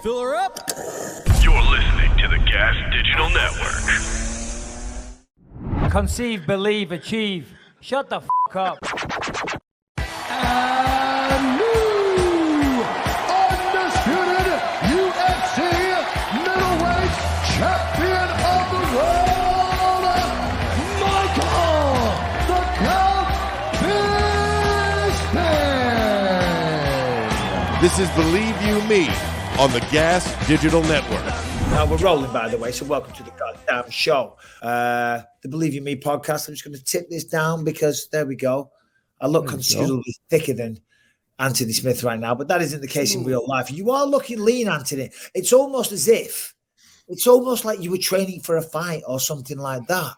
Fill her up. You're listening to the Gas Digital Network. Conceive, believe, achieve. Shut the f*** up. And new undisputed UFC Middleweight Champion of the world, Michael the Count Bisping. This is Believe You Me on the Gas Digital Network. We're rolling, by the way, so welcome to the goddamn show. The Believe You Me podcast. I'm just going to tip this down because, there we go. I look considerably thicker than Anthony Smith right now, but that isn't the case in real life. You are looking lean, Anthony. It's almost like you were training for a fight or something like that.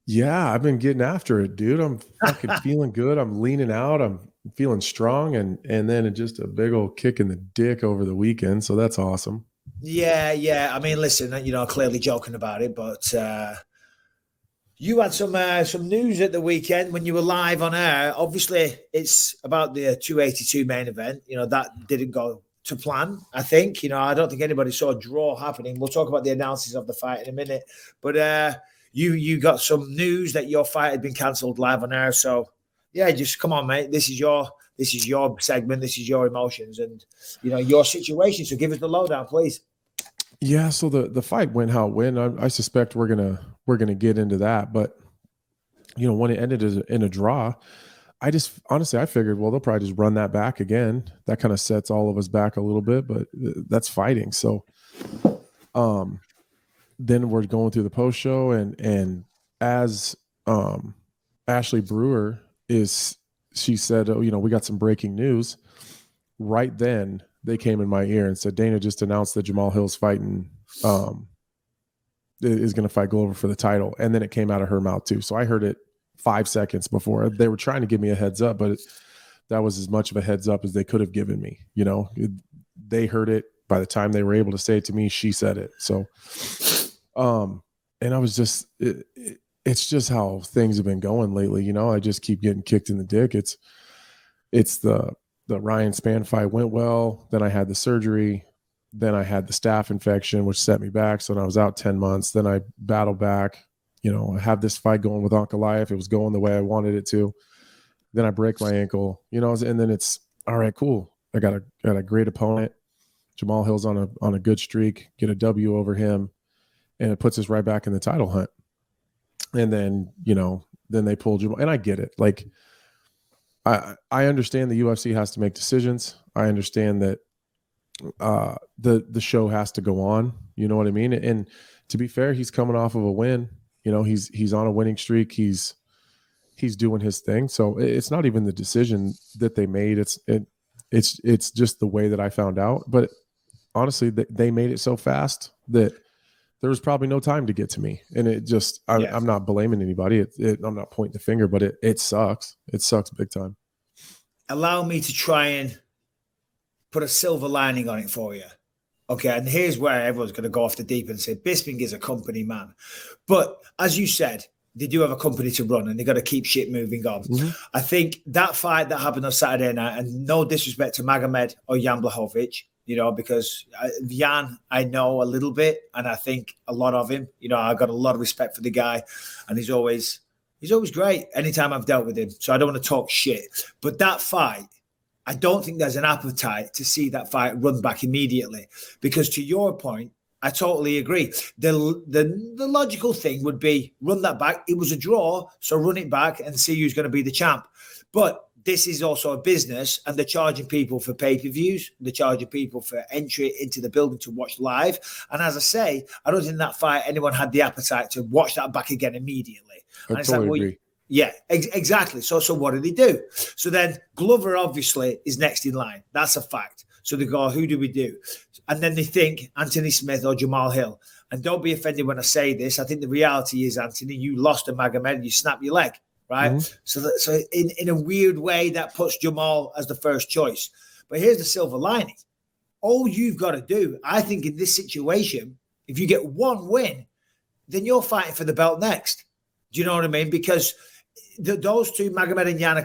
Yeah, I've been getting after it, dude. I'm fucking feeling good. I'm leaning out. I'm feeling strong, and then just a big old kick in the dick over the weekend. So that's awesome. Yeah. I mean, listen, clearly joking about it, but you had some news at the weekend when you were live on air. Obviously, it's about the 282 main event. That didn't go to plan, I think. I don't think anybody saw a draw happening. We'll talk about the analysis of the fight in a minute. But you got some news that your fight had been cancelled live on air. So, yeah, just come on, mate. This is your segment. This is your emotions and, your situation. So give us the lowdown, please. Yeah, so the fight went how it went. I suspect we're gonna get into that, but when it ended in a draw, I figured, well, they'll probably just run that back again. That kind of sets all of us back a little bit, but that's fighting. So, then we're going through the post show, and as Ashley Brewer she said, oh, we got some breaking news. Right then, they came in my ear and said, Dana just announced that Jamahal Hill's fighting, is going to fight Glover for the title. And then it came out of her mouth too. So I heard it 5 seconds before. They were trying to give me a heads up, but that was as much of a heads up as they could have given me. They heard it. By the time they were able to say it to me, she said it. So, and I was just, it's just how things have been going lately. I just keep getting kicked in the dick. It's the Ryan Spann fight went well. Then I had the surgery. Then I had the staph infection, which set me back. So then I was out 10 months. Then I battled back. I have this fight going with Ankalaev. It was going the way I wanted it to. Then I break my ankle, and then it's all right, cool. I got a great opponent. Jamahal Hill's on a good streak, get a W over him, and it puts us right back in the title hunt. And then, then they pulled Jamahal, and I get it. Like, I understand the UFC has to make decisions. I understand that the show has to go on. You know what I mean? And to be fair, he's coming off of a win. He's on a winning streak. He's doing his thing. So it's not even the decision that they made. It's just the way that I found out. But honestly, they made it so fast that there was probably no time to get to me. And it just, I'm not blaming anybody. I'm not pointing the finger, but it sucks. It sucks big time. Allow me to try and put a silver lining on it for you. Okay, and here's where everyone's going to go off the deep and say, Bisping is a company man. But as you said, they do have a company to run and they got to keep shit moving on. Mm-hmm. I think that fight that happened on Saturday night, and no disrespect to Magomed or Jan Błachowicz, because Jan, I know a little bit, and I think a lot of him. I got a lot of respect for the guy, and he's always great anytime I've dealt with him. So I don't want to talk shit. But that fight, I don't think there's an appetite to see that fight run back immediately. Because to your point, I totally agree. The logical thing would be run that back. It was a draw, so run it back and see who's going to be the champ. But this is also a business, and they're charging people for pay-per-views. They're charging people for entry into the building to watch live. And as I say, I don't think in that fight anyone had the appetite to watch that back again immediately. And I totally agree. Yeah, exactly. So what do they do? So then Glover obviously is next in line. That's a fact. So they go, who do we do? And then they think Anthony Smith or Jamahal Hill. And don't be offended when I say this. I think the reality is, Anthony, you lost to Magomed and you snapped your leg, right? Mm-hmm. So in a weird way, that puts Jamahal as the first choice. But here's the silver lining. All you've got to do, I think in this situation, if you get one win, then you're fighting for the belt next. Do you know what I mean? Because those two, Magomed and Yan,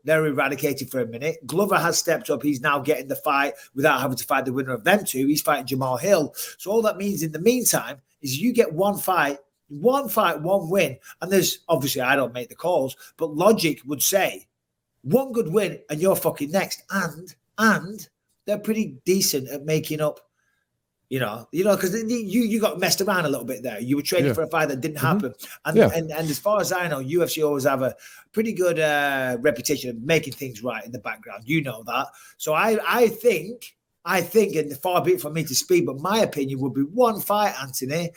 they're eradicated for a minute. Glover has stepped up. He's now getting the fight without having to fight the winner of them two. He's fighting Jamahal Hill. So all that means in the meantime is you get one fight, one win. And there's obviously, I don't make the calls, but logic would say one good win and you're fucking next. And they're pretty decent at making up. Because you got messed around a little bit there. You were training for a fight that didn't happen. And as far as I know, UFC always have a pretty good reputation of making things right in the background. You know that. So I think, and far be it from me to speak, but my opinion would be one fight, Anthony,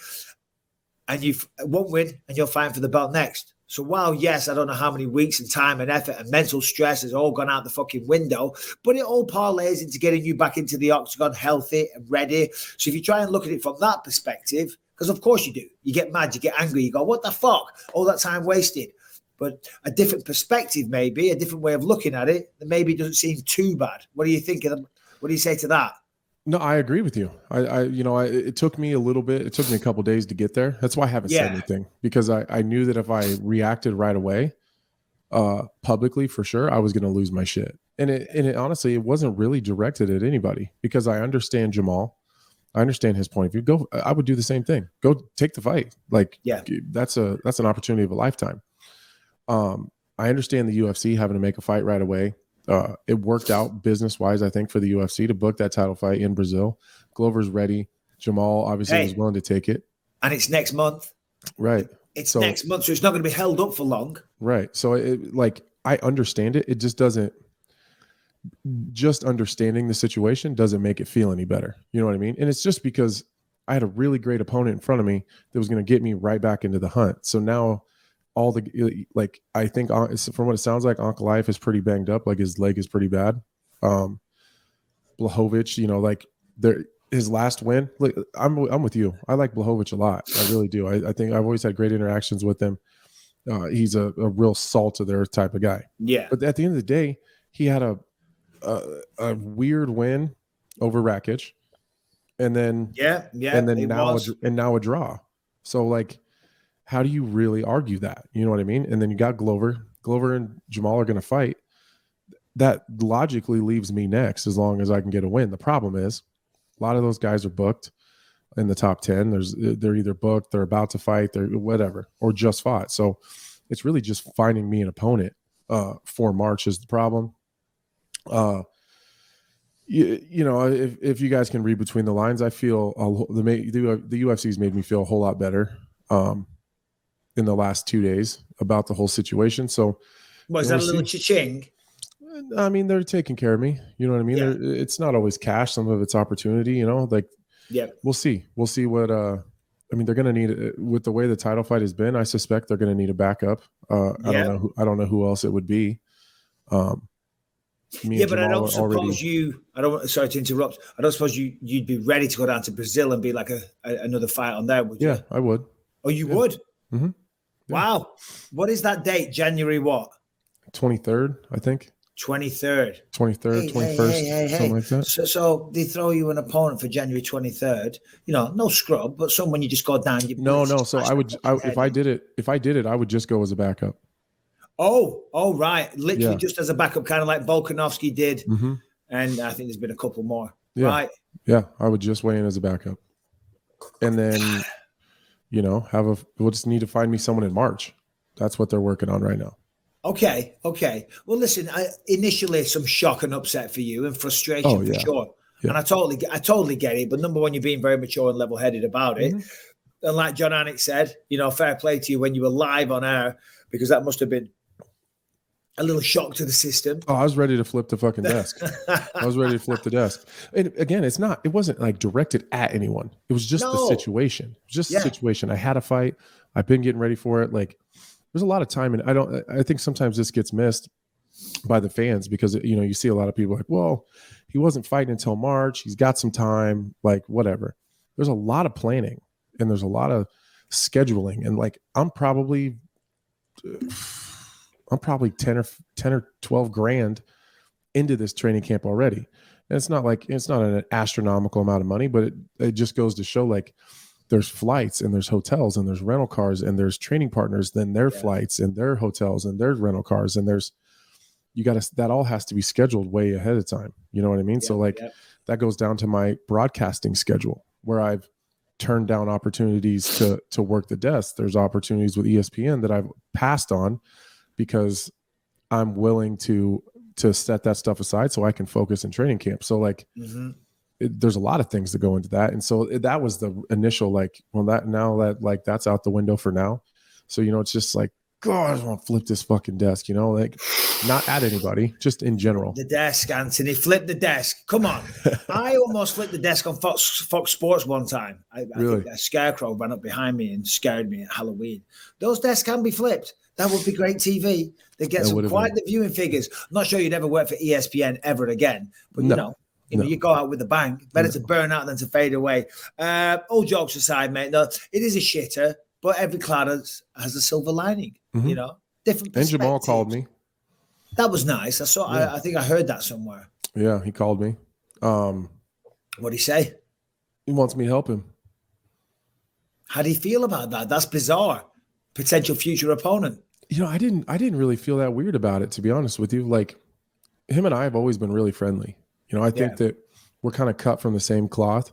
and you won't win, and you're fighting for the belt next. So while, yes, I don't know how many weeks and time and effort and mental stress has all gone out the fucking window, but it all parlays into getting you back into the octagon healthy and ready. So if you try and look at it from that perspective, because of course you do, you get mad, you get angry, you go, what the fuck? All that time wasted. But a different perspective, maybe, a different way of looking at it, that maybe doesn't seem too bad. What do you think of them? What do you say to that? No, I agree with you. It took me a little bit. It took me a couple of days to get there. That's why I haven't said anything, because I knew that if I reacted right away, publicly for sure, I was going to lose my shit. And it honestly, it wasn't really directed at anybody, because I understand Jamahal. I understand his point of view. I would do the same thing. Go take the fight. That's an opportunity of a lifetime. I understand the UFC having to make a fight right away. It worked out business-wise, I think, for the UFC to book that title fight in Brazil. Glover's ready. Jamahal obviously was willing to take it. And it's next month. Right. It's next month, so it's not going to be held up for long. Right. So, I understand it. It just doesn't – just understanding the situation doesn't make it feel any better. You know what I mean? And it's just because I had a really great opponent in front of me that was going to get me right back into the hunt. So now – I think from what it sounds like, Ankalaev is pretty banged up. Like his leg is pretty bad. Błachowicz, his last win. Look, I'm with you. I like Błachowicz a lot. I really do. I think I've always had great interactions with him. He's a real salt of the earth type of guy. Yeah. But at the end of the day, he had a weird win over Rakic, and then now a draw. So how do you really argue that? You know what I mean? And then you got Glover and Jamahal are going to fight. That logically leaves me next as long as I can get a win. The problem is a lot of those guys are booked in the top 10. They're either booked, they're about to fight, they're whatever, or just fought. So it's really just finding me an opponent for March is the problem. If you guys can read between the lines, I feel the UFC's made me feel a whole lot better. In the last 2 days about the whole situation. So was that a little cha-ching? I mean, they're taking care of me. You know what I mean? Yeah. It's not always cash. Some of it's opportunity, we'll see. We'll see what, they're going to need with the way the title fight has been. I suspect they're going to need a backup. I don't know who else it would be. But I don't suppose sorry to interrupt. I don't suppose you'd be ready to go down to Brazil and be like another fight on there, would you? Yeah, I would. Oh, you would? Mm-hmm. Yeah. Wow. What is that date? January what? 23rd, I think. 23rd. 23rd, 21st, something like that. So they throw you an opponent for January 23rd. No scrub, but someone you just go down. No. So if I did it, I would just go as a backup. Oh, right. Literally just as a backup, kind of like Volkanovski did. Mm-hmm. And I think there's been a couple more. Yeah. Right. Yeah. I would just weigh in as a backup. And then we'll just need to find me someone in March. That's what they're working on right now. Okay. Well, listen, initially some shock and upset for you and frustration for sure. Yeah. And I totally get it. But number one, you're being very mature and level-headed about it. Mm-hmm. And like John Anik said, fair play to you when you were live on air, because that must have been a little shock to the system. Oh, I was ready to flip the fucking desk. I was ready to flip the desk. And again, it wasn't directed at anyone. It was just the situation. It was just the situation. I had a fight. I've been getting ready for it. There's a lot of time. And I think sometimes this gets missed by the fans because, you see a lot of people well, he wasn't fighting until March. He's got some time, whatever. There's a lot of planning and there's a lot of scheduling. And I'm probably 10 or 12 grand into this training camp already. And it's not an astronomical amount of money, but it just goes to show there's flights and there's hotels and there's rental cars and there's training partners, then their flights and their hotels and their rental cars. And that all has to be scheduled way ahead of time. You know what I mean? So that goes down to my broadcasting schedule where I've turned down opportunities to work the desk. There's opportunities with ESPN that I've passed on because I'm willing to set that stuff aside so I can focus in training camp. So there's a lot of things that go into that. And so that was the initial, that's out the window for now. So, it's just like, God, I just want to flip this fucking desk, not at anybody, just in general. The desk, Anthony, flip the desk. Come on. I almost flipped the desk on Fox Sports one time. I think a scarecrow ran up behind me and scared me at Halloween. Those desks can be flipped. That would be great TV. They get quite the viewing figures. I'm not sure you'd ever work for ESPN ever again, but you go out with a bang. Better to burn out than to fade away. All jokes aside, mate. No, it is a shitter, but every cloud has a silver lining. Different. And Jamahal called me. That was nice. I think I heard that somewhere. Yeah, he called me. What'd he say? He wants me to help him. How do you feel about that? That's bizarre. Potential future opponent. I didn't really feel that weird about it, to be honest with you. Like, him and I have always been really friendly. I think that we're kind of cut from the same cloth.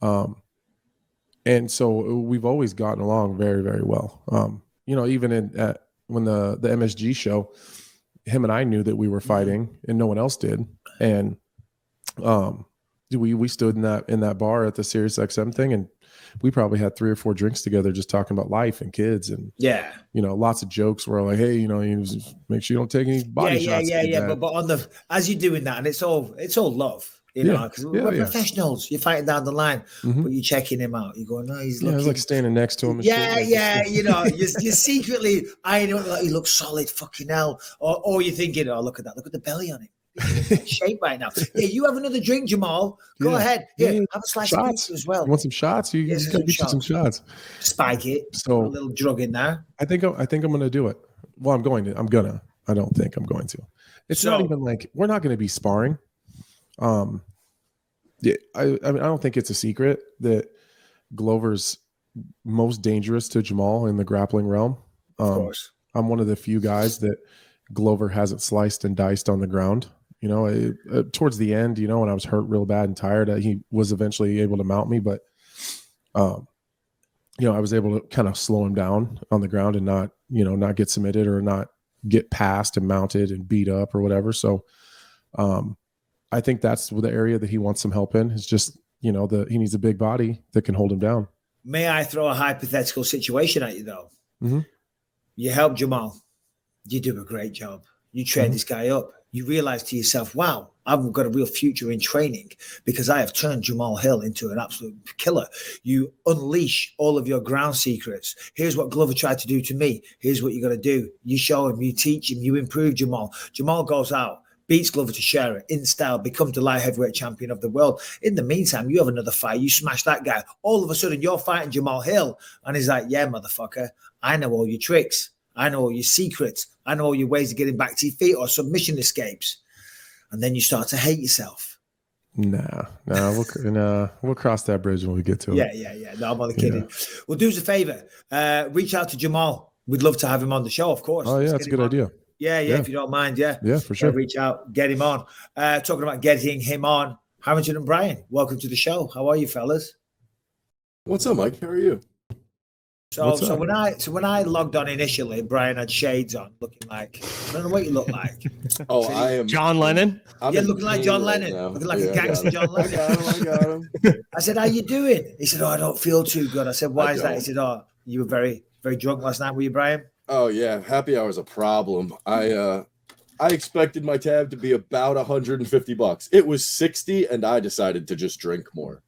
And so we've always gotten along very, very well. Even when the MSG show, him and I knew that we were fighting and no one else did. And we stood in that bar at the Sirius XM thing, and we probably had 3 or 4 drinks together just talking about life and kids and lots of jokes where like, hey, make sure you don't take any body shots. But as you're doing that, and it's all love, because we're professionals. You're fighting down the line, but you're checking him out. You're going, no, he's looking. I was like standing next to him. And you're secretly eyeing him like, he looks solid, fucking hell. Or you're thinking, oh, look at that, look at the belly on him. Shape right now. Yeah, you have another drink, Jamahal. Go ahead. Here, have a slice of pizza as well. You want some shots? You gotta get you some shots. Spike it. So a little drug in there. I think I'm gonna do it. Well, I'm going to. I don't think I'm going to. It's not even like we're not going to be sparring. I don't think it's a secret that Glover's most dangerous to Jamahal in the grappling realm. Of course, I'm one of the few guys that Glover hasn't sliced and diced on the ground. Towards the end, when I was hurt real bad and tired, he was eventually able to mount me, but I was able to kind of slow him down on the ground and not get submitted or not get passed and mounted and beat up or whatever. So I think that's the area that he wants some help in. Is just, he needs a big body that can hold him down. May I throw a hypothetical situation at you though? Mm-hmm. You help Jamahal. You do a great job. You train this guy up. You realize to yourself, wow, I've got a real future in training because I have turned Jamahal Hill into an absolute killer. You unleash all of your ground secrets. Here's what Glover tried to do to me. Here's what you got to do. You show him, you teach him, you improve Jamahal. Jamahal goes out, beats Glover Texeria in style, becomes the light heavyweight champion of the world. In the meantime, you have another fight. You smash that guy. All of a sudden, you're fighting Jamahal Hill. And he's like, yeah, motherfucker, I know all your tricks. I know all your secrets. I know all your ways of getting back to your feet or submission escapes. And then you start to hate yourself. Nah, we'll cross that bridge when we get to it. Yeah. No, I'm only kidding. Well, do us a favor. Reach out to Jamahal. We'd love to have him on the show, of course. Oh, yeah, that's a good idea. Yeah, if you don't mind, yeah. Yeah, for sure. Reach out, get him on. Talking about getting him on, Harrington and Brian, welcome to the show. How are you, fellas? What's up, Mike? How are you? So when I logged on initially, Brian had shades on, looking like, I don't know what you look like. I am John Lennon. Looking like John Lennon, looking like a gangster John Lennon. I got him. I said, "How you doing?" He said, "Oh, I don't feel too good." I said, "Why is that?" He said, "Oh, you were very, very drunk last night, were you, Brian?" Oh yeah, happy hour's a problem. I expected my tab to be about $150. It was 60, and I decided to just drink more.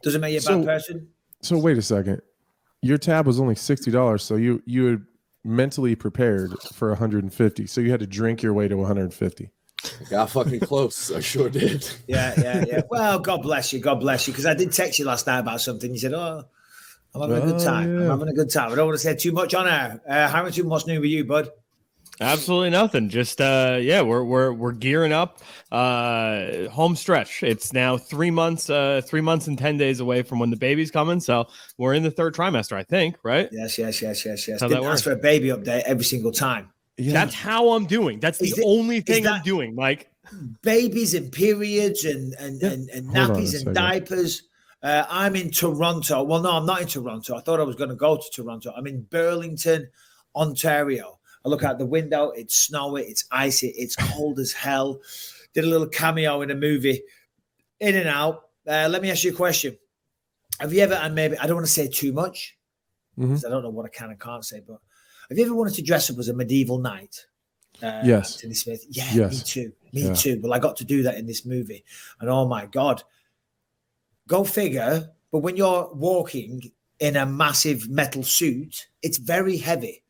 Does it make you a bad person? So wait a second. Your tab was only $60, so you had mentally prepared for $150. So you had to drink your way to $150. Got fucking close. I sure did. Yeah. Well, God bless you. Because I did text you last night about something. You said, "Oh, I'm having a good time. Yeah. I'm having a good time. I don't want to say too much on air." Harrington, what's new with you, bud? Absolutely nothing. Just we're gearing up. Home stretch. It's now 3 months, 3 months and 10 days away from when the baby's coming. So we're in the third trimester, I think, right? Yes. How Didn't ask for a baby update every single time. Yeah. That's how I'm doing. That's the only thing I'm doing, Mike. Babies and periods and nappies and diapers. I'm in Toronto. Well, no, I'm not in Toronto. I thought I was going to go to Toronto. I'm in Burlington, Ontario. I look out the window. It's snowy. It's icy. It's cold as hell. Did a little cameo in a movie. In and out. Let me ask you a question. Have you ever, and maybe I don't want to say too much, because I don't know what I can and can't say, but have you ever wanted to dress up as a medieval knight? Yes. Anthony Smith. Yeah, yes. Me too. Me too. Well, I got to do that in this movie. And oh my God. Go figure. But when you're walking in a massive metal suit, it's very heavy.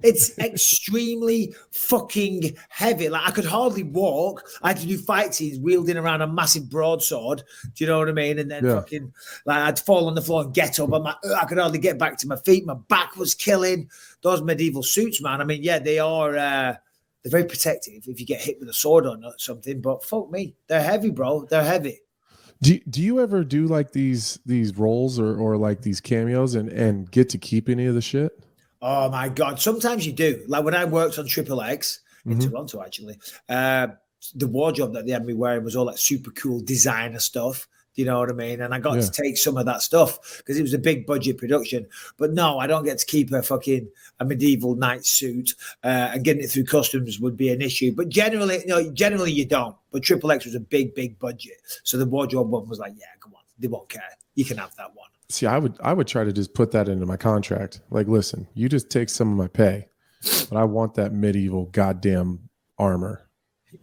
It's extremely fucking heavy. Like I could hardly walk. I had to do fight scenes wielding around a massive broadsword. Do you know what I mean? And then fucking like I'd fall on the floor and get up. I could hardly get back to my feet. My back was killing. Those medieval suits, man. I mean, yeah, they are. They're very protective if you get hit with a sword or something. But fuck me, they're heavy, bro. They're heavy. Do you ever do like these roles or like these cameos and get to keep any of the shit? Oh my God. Sometimes you do. Like when I worked on Triple X in Toronto, actually, the wardrobe that they had me wearing was all that super cool designer stuff. Do you know what I mean? And I got to take some of that stuff because it was a big budget production. But no, I don't get to keep a medieval knight suit and getting it through customs would be an issue. But generally you don't. But Triple X was a big budget. So the wardrobe one was like, yeah, come on. They won't care. You can have that one. See, I would try to just put that into my contract. Like, listen, you just take some of my pay, but I want that medieval goddamn armor.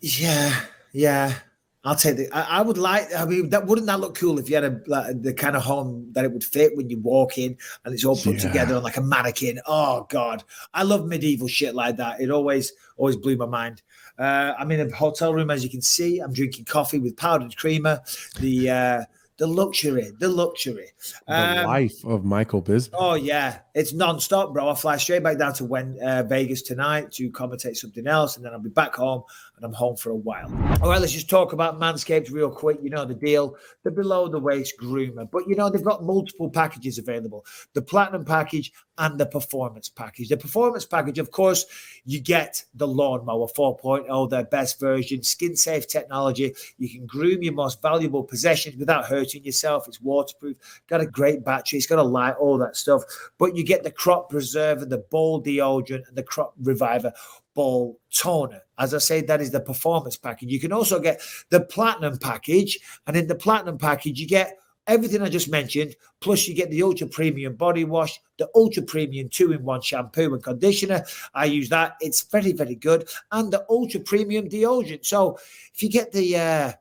Yeah. I'll take the. I would like. I mean, wouldn't that look cool if you had the kind of home that it would fit when you walk in and it's all put together on like a mannequin? Oh God, I love medieval shit like that. It always blew my mind. I'm in a hotel room, as you can see. I'm drinking coffee with powdered creamer. The luxury. The life of Michael Bisping. Oh, yeah. It's nonstop, bro. I fly straight back down to Vegas tonight to commentate something else, and then I'll be back home, and I'm home for a while. All right, let's just talk about Manscaped real quick. You know the deal. The below-the-waist groomer. But, they've got multiple packages available. The Platinum package and the Performance package. The Performance package, of course, you get the Lawnmower 4.0, their best version, skin-safe technology. You can groom your most valuable possessions without hurting yourself. It's waterproof. Got a great battery. It's got a light, all that stuff. But you get the Crop Preserver, the Ball Deodorant, and the Crop Reviver Ball Toner. As I say, that is the Performance package. You can also get the Platinum package. And in the Platinum package, you get everything I just mentioned, plus you get the Ultra Premium Body Wash, the Ultra Premium 2-in-1 shampoo and conditioner. I use that. It's very, very good. And the Ultra Premium Deodorant. So if you get the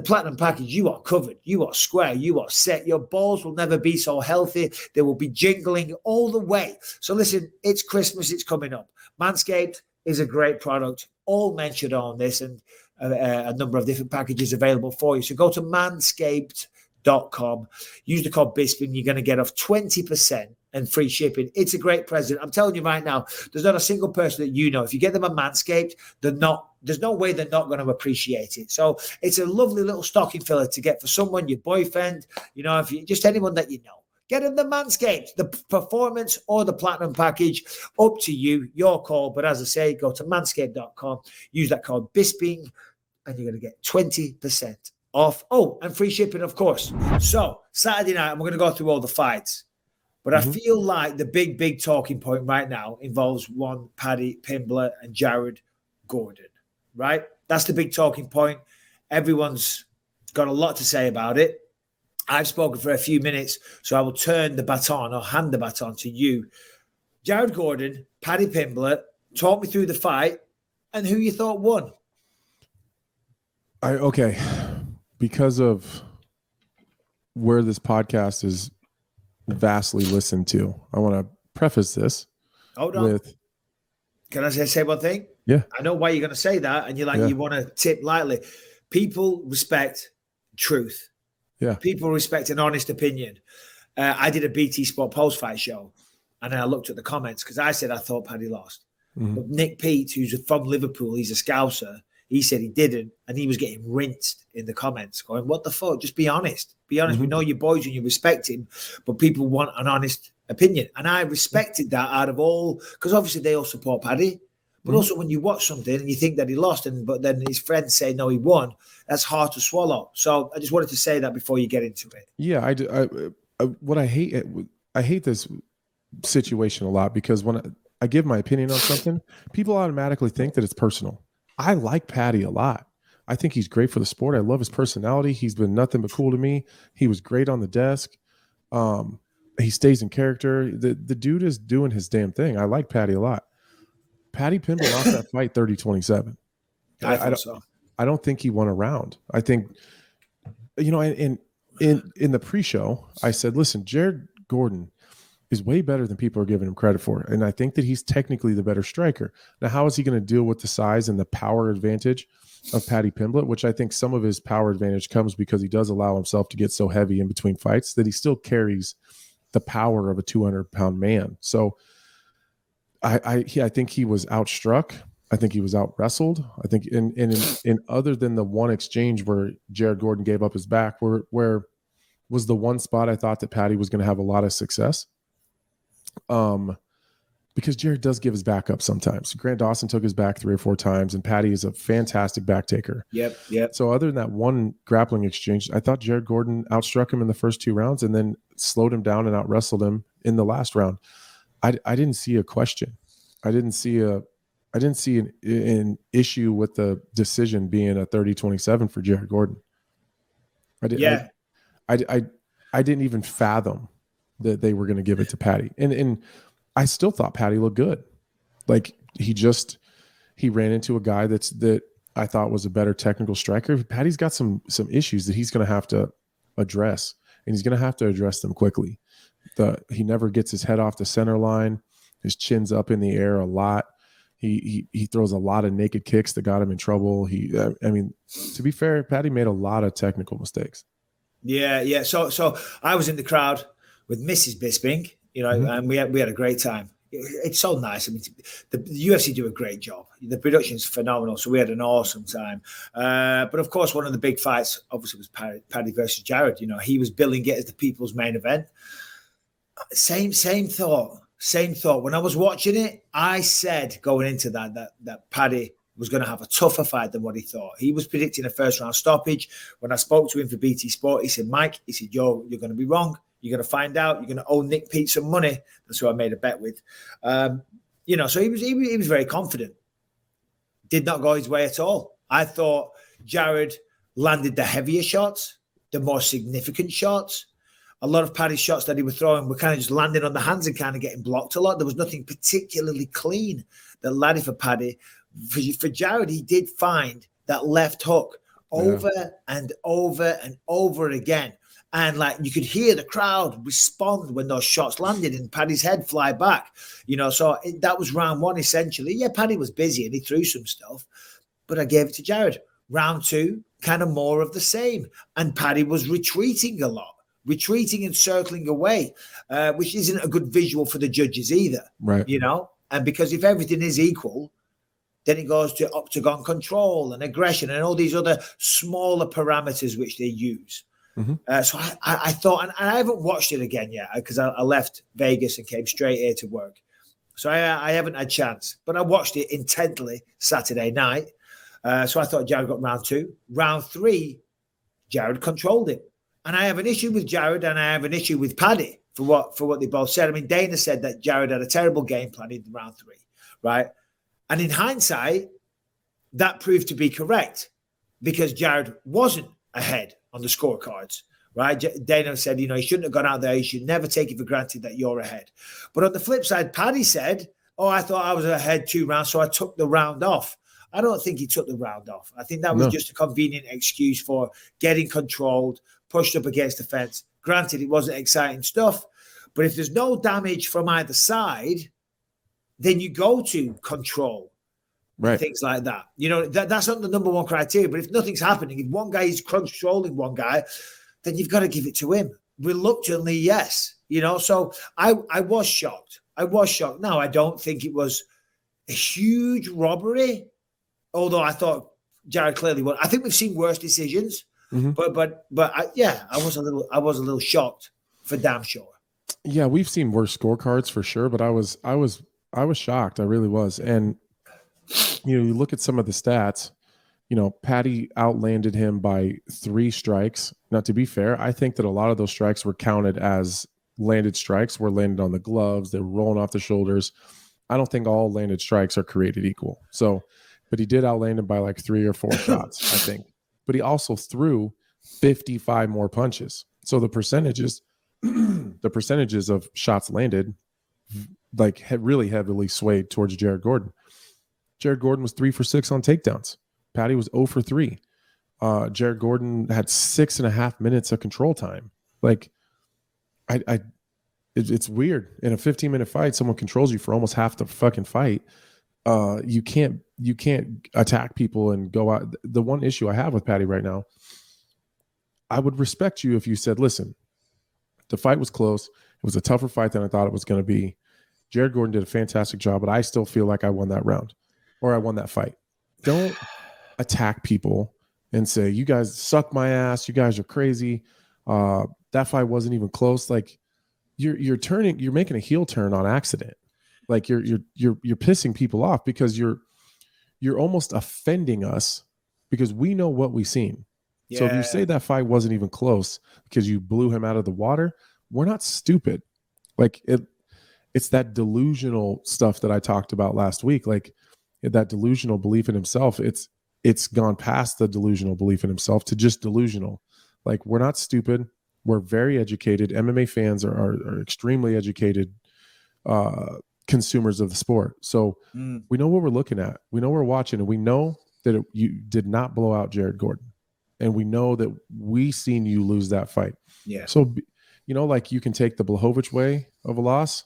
Platinum package, you are covered. You are square. You are set. Your balls will never be so healthy. They will be jingling all the way. So listen, it's Christmas. It's coming up. Manscaped is a great product. All mentioned on this and a number of different packages available for you. So go to manscaped.com. Use the code Bisping. You're going to get off 20% and free shipping. It's a great present. I'm telling you right now, there's not a single person that if you get them a Manscaped, there's no way they're not going to appreciate it. So it's a lovely little stocking filler to get for someone, your boyfriend, if you just anyone that you know. Get them the Manscaped, the Performance or the Platinum package. Up to you, your call. But as I say, go to manscaped.com, use that code Bisping, and you're going to get 20% off. Oh, and free shipping, of course. So Saturday night, we're going to go through all the fights. But I feel like the big talking point right now involves one Paddy Pimblett and Jared Gordon, right? That's the big talking point. Everyone's got a lot to say about it. I've spoken for a few minutes, so I will hand the baton to you. Jared Gordon, Paddy Pimblett, talk me through the fight and who you thought won. Okay. Because of where this podcast is vastly listened to, I want to preface this. Hold on. Can I say one thing? Yeah. I know why you're going to say that, and you want to tip lightly. People respect truth. Yeah. People respect an honest opinion. I did a BT Sport post-fight show, and then I looked at the comments because I said I thought Paddy lost. But Nick Pete, who's from Liverpool, he's a Scouser, he said he didn't, and he was getting rinsed in the comments, going, "What the fuck? Just be honest. Be honest. We know your boys and you respect him, but people want an honest opinion." And I respected that out of all, because obviously they all support Paddy. But also when you watch something and you think that he lost, but then his friends say, no, he won, that's hard to swallow. So I just wanted to say that before you get into it. Yeah, I hate this situation a lot, because when I give my opinion on something, people automatically think that it's personal. I like Paddy a lot. I think he's great for the sport. I love his personality. He's been nothing but cool to me. He was great on the desk. He stays in character. The dude is doing his damn thing. I like Paddy a lot. Paddy Pimblett lost that fight 30-27. I don't think he won a round. I think, in the pre-show, I said, listen, Jared Gordon is way better than people are giving him credit for. And I think that he's technically the better striker. Now, how is he going to deal with the size and the power advantage of Paddy Pimblett, which I think some of his power advantage comes because he does allow himself to get so heavy in between fights that he still carries the power of a 200-pound man. So I think he was outstruck. I think he was out wrestled. I think in other than the one exchange where Jared Gordon gave up his back, where was the one spot I thought that Paddy was going to have a lot of success. Because Jared does give his back up sometimes. Grant Dawson took his back 3 or 4 times, and Paddy is a fantastic back taker. Yep. So other than that one grappling exchange, I thought Jared Gordon outstruck him in the first 2 rounds and then slowed him down and out wrestled him in the last round. I didn't see a question. I didn't see an issue with the decision being a 30-27 for Jared Gordon. I didn't even fathom that they were going to give it to Paddy. And I still thought Paddy looked good. Like he ran into a guy that I thought was a better technical striker. Paddy's got some issues that he's going to have to address, and he's going to have to address them quickly. He never gets his head off the center line. His chin's up in the air a lot. He throws a lot of naked kicks that got him in trouble. To be fair, Paddy made a lot of technical mistakes. Yeah. So I was in the crowd with Mrs. Bisping, and we had a great time. It's so nice. I mean, the UFC do a great job. The production's phenomenal, so we had an awesome time. But of course, one of the big fights obviously was Paddy versus Jared. He was billing it as the people's main event. Same thought. When I was watching it, I said going into that Paddy was going to have a tougher fight than what he thought. He was predicting a first round stoppage. When I spoke to him for BT Sport, he said, Mike, you're going to be wrong. You're going to find out. You're going to owe Nick Pete some money. That's who I made a bet with. So he was very confident. Did not go his way at all. I thought Jared landed the heavier shots, the more significant shots. A lot of Paddy's shots that he was throwing were kind of just landing on the hands and kind of getting blocked a lot. There was nothing particularly clean that landed for Paddy. For Jared, he did find that left hook over and over and over again. And you could hear the crowd respond when those shots landed and Paddy's head fly back. So that was round 1 essentially. Yeah, Paddy was busy and he threw some stuff, but I gave it to Jared. Round 2, kind of more of the same. And Paddy was retreating a lot. Retreating and circling away, which isn't a good visual for the judges either. Right. And because if everything is equal, then it goes to octagon control and aggression and all these other smaller parameters which they use. Mm-hmm. So I thought, and I haven't watched it again yet because I left Vegas and came straight here to work. So I haven't had a chance, but I watched it intently Saturday night. So I thought Jared got round 2. Round 3, Jared controlled him. And I have an issue with Jared and I have an issue with Paddy for what they both said. I mean, Dana said that Jared had a terrible game plan in round 3, right? And in hindsight, that proved to be correct because Jared wasn't ahead on the scorecards, right? Dana said, he shouldn't have gone out there. You should never take it for granted that you're ahead. But on the flip side, Paddy said, I thought I was ahead 2 rounds, so I took the round off. I don't think he took the round off. I think that was just a convenient excuse for getting controlled, pushed up against the fence. Granted, it wasn't exciting stuff, but if there's no damage from either side, then you go to control, right? Things like that. That's not the number one criteria. But if nothing's happening, if one guy is controlling one guy, then you've got to give it to him. Reluctantly, yes. So I was shocked. Now, I don't think it was a huge robbery. Although I thought Jared clearly won. I think we've seen worse decisions, but I was a little shocked for damn sure. Yeah, we've seen worse scorecards for sure, but I was shocked. I really was. And you look at some of the stats. Paddy outlanded him by 3 strikes. Now, to be fair, I think that a lot of those strikes were counted as landed strikes, were landed on the gloves. They were rolling off the shoulders. I don't think all landed strikes are created equal. So, but he did outland him by like 3 or 4 shots, I think. But he also threw 55 more punches. So the percentages of shots landed, like really heavily swayed towards Jared Gordon. Jared Gordon was 3 for 6 on takedowns. Paddy was 0 for 3. Jared Gordon had 6.5 minutes of control time. Like, it's weird. In a 15-minute fight, someone controls you for almost half the fucking fight. You can't attack people and go out. The one issue I have with Paddy right now, I would respect you if you said, listen, the fight was close. It was a tougher fight than I thought it was going to be. Jared Gordon did a fantastic job, but I still feel like I won that round or I won that fight. Don't attack people and say, you guys suck my ass. You guys are crazy. That fight wasn't even close. Like you're making a heel turn on accident. Like you're pissing people off because you're almost offending us because we know what we've seen. Yeah. So if you say that fight wasn't even close because you blew him out of the water, we're not stupid. Like it's that delusional stuff that I talked about last week. Like that delusional belief in himself. It's gone past the delusional belief in himself to just delusional. Like we're not stupid. We're very educated. MMA fans are extremely educated consumers of the sport. So we know what we're looking at. We know what we're watching, and we know that you did not blow out Jared Gordon. And we know that we seen you lose that fight. Yeah. So, like you can take the Błachowicz way of a loss,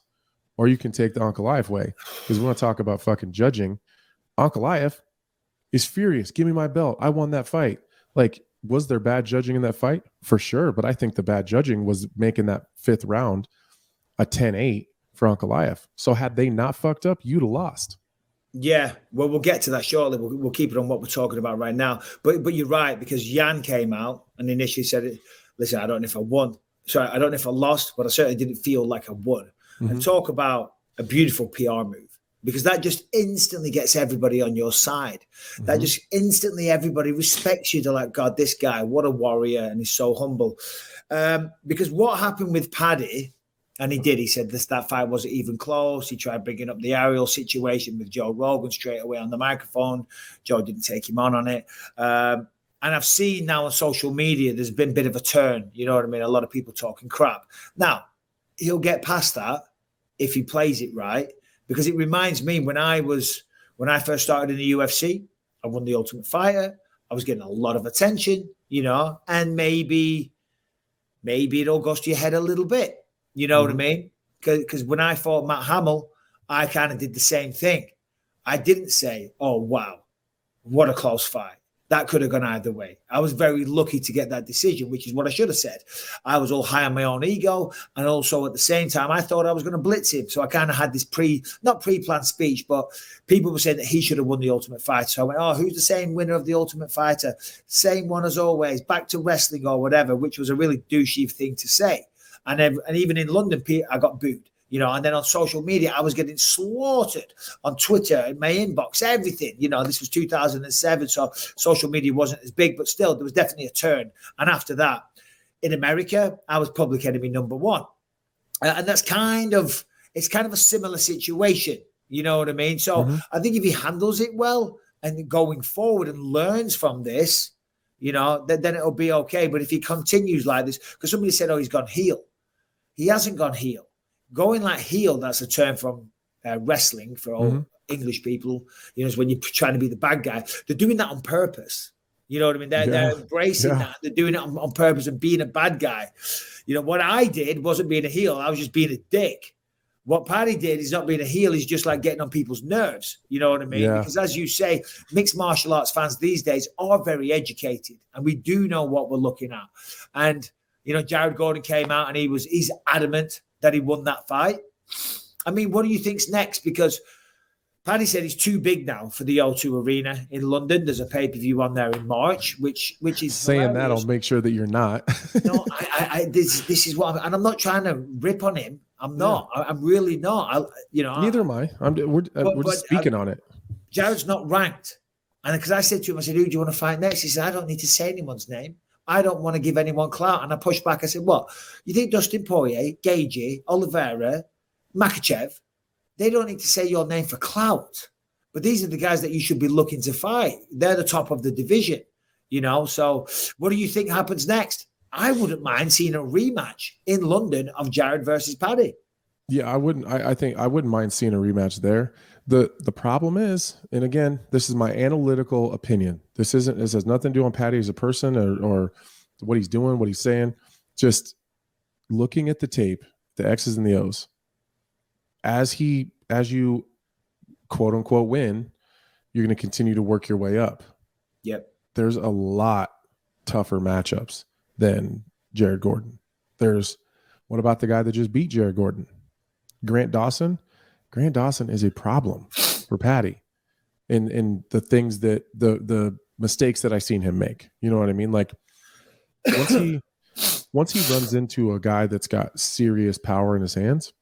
or you can take the Ankalaev way. Because we want to talk about fucking judging. Ankalaev is furious. Give me my belt. I won that fight. Like, was there bad judging in that fight? For sure. But I think the bad judging was making that 5th round a 10-8 for Ankalaev. So had they not fucked up, you'd have lost. Yeah, well, we'll get to that shortly. We'll keep it on what we're talking about right now. But you're right, because Jan came out and initially said, listen, I don't know if I won. Sorry, I don't know if I lost, but I certainly didn't feel like I won. And talk about a beautiful PR move, because that just instantly gets everybody on your side. That just instantly everybody respects you. They're like, God, this guy, what a warrior, and he's so humble. Because what happened with Paddy, and he said that fight wasn't even close. He tried bringing up the Ariel situation with Joe Rogan straight away on the microphone. Joe didn't take him on it. And I've seen now on social media, there's been a bit of a turn. You know what I mean? A lot of people talking crap. Now, he'll get past that if he plays it right, because it reminds me when I first started in the UFC, I won the Ultimate Fighter. I was getting a lot of attention, and maybe it all goes to your head a little bit. You know what I mean? Because when I fought Matt Hamill, I kind of did the same thing. I didn't say, oh, wow, what a close fight. That could have gone either way. I was very lucky to get that decision, which is what I should have said. I was all high on my own ego. And also at the same time, I thought I was going to blitz him. So I kind of had this not pre-planned speech, but people were saying that he should have won the Ultimate Fighter. So I went, oh, who's the same winner of the Ultimate Fighter? Same one as always, back to wrestling or whatever, which was a really douchey thing to say. And even in London, I got booed. And then on social media, I was getting slaughtered on Twitter, in my inbox, everything. This was 2007, so social media wasn't as big, but still, there was definitely a turn. And after that, in America, I was public enemy number 1. And it's kind of a similar situation. You know what I mean? So I think if he handles it well and going forward and learns from this, then it'll be okay. But if he continues like this, because somebody said, oh, he's gone heel. He hasn't gone heel. Going like heel, that's a term from wrestling for all English people, is when you're trying to be the bad guy. They're doing that on purpose. You know what I mean? They're embracing that. They're doing it on purpose and being a bad guy. What I did wasn't being a heel. I was just being a dick. What Paddy did is not being a heel. He's just like getting on people's nerves. You know what I mean? Yeah. Because as you say, mixed martial arts fans these days are very educated, and we do know what we're looking at. And, Jared Gordon came out and he's adamant that he won that fight. I mean, what do you think's next? Because Paddy said he's too big now for the O2 Arena in London. There's a pay-per-view on there in March, which is saying hilarious. that. I'll make sure that you're not. No, this is what, and I'm not trying to rip on him. I'm not. Yeah. I'm really not. Neither am I. We're just speaking on it. Jared's not ranked, and because I said to him, I said, "Who do you want to fight next?" He said, "I don't need to say anyone's name. I don't want to give anyone clout." And I pushed back. I said, "What? You think Dustin Poirier, Gagey, Oliveira, Makachev? They don't need to say your name for clout, but these are the guys that you should be looking to fight. They're the top of the division, So what do you think happens next? I wouldn't mind seeing a rematch in London of Jared versus Paddy. Yeah, I wouldn't. I think I wouldn't mind seeing a rematch there. The problem is, and again, this is my analytical opinion. This has nothing to do on Paddy as a person or what he's doing, what he's saying. Just looking at the tape, the X's and the O's. As you quote unquote win, you're going to continue to work your way up. Yep. There's a lot tougher matchups than Jared Gordon. What about the guy that just beat Jared Gordon? Grant Dawson. Grant Dawson is a problem for Paddy in the things that the mistakes that I've seen him make. You know what I mean? Like once he runs into a guy that's got serious power in his hands,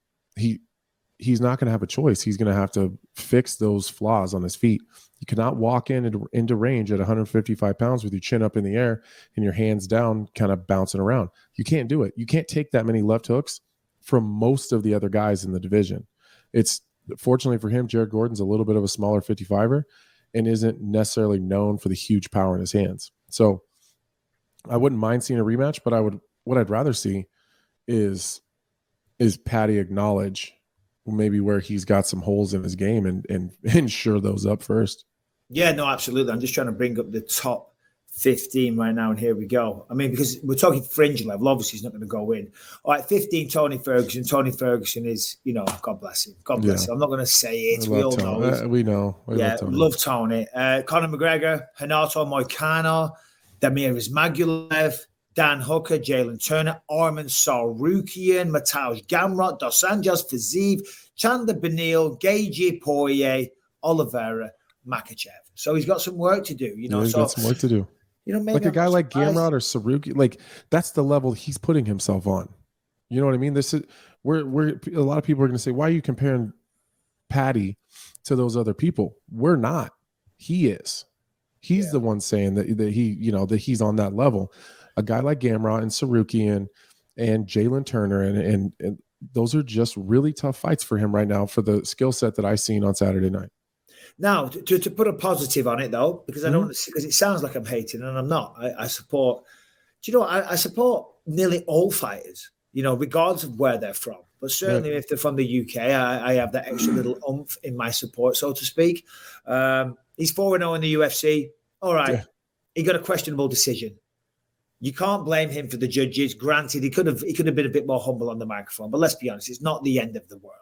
he's not going to have a choice. He's going to have to fix those flaws on his feet. You cannot walk into range at 155 pounds with your chin up in the air and your hands down, kind of bouncing around. You can't do it. You can't take that many left hooks from most of the other guys in the division. It's fortunately for him, Jared Gordon's a little bit of a smaller 55er and isn't necessarily known for the huge power in his hands. So I wouldn't mind seeing a rematch, but what I'd rather see is Paddy acknowledge maybe where he's got some holes in his game and shore those up first. Yeah, no, absolutely. I'm just trying to bring up the top 15 right now, and here we go. I mean, because we're talking fringe level, obviously he's not going to go in. All right, 15, Tony Ferguson. Tony Ferguson is, God bless him. God bless him. I'm not going to say it. We all know. We know. Love Tony. Conor McGregor, Renato Moicano, Damir Ismagulov, Dan Hooker, Jalen Turner, Arman Sarukian, Mateusz Gamrot, Dos Anjos, Fiziev, Chandler Beneil, Gagey, Poirier, Oliveira, Makachev. So he's got some work to do, He's got some work to do. Maybe like a guy like Gamrot or Sarukian, like that's the level he's putting himself on. You know what I mean? This is we're a lot of people are going to say, why are you comparing Paddy to those other people? We're not. He is. He's the one saying that he, that he's on that level. A guy like Gamrot and Sarukian and Jalen Turner and those are just really tough fights for him right now for the skill set that I've seen on Saturday night. Now, to put a positive on it though, because I don't want to, because it sounds like I'm hating and I'm not. I support. Do you know? I support nearly all fighters, regardless of where they're from. But certainly, if they're from the UK, I have that extra little oomph in my support, so to speak. He's 4-0 in the UFC. All right, he got a questionable decision. You can't blame him for the judges. Granted, he could have been a bit more humble on the microphone, but let's be honest, it's not the end of the world.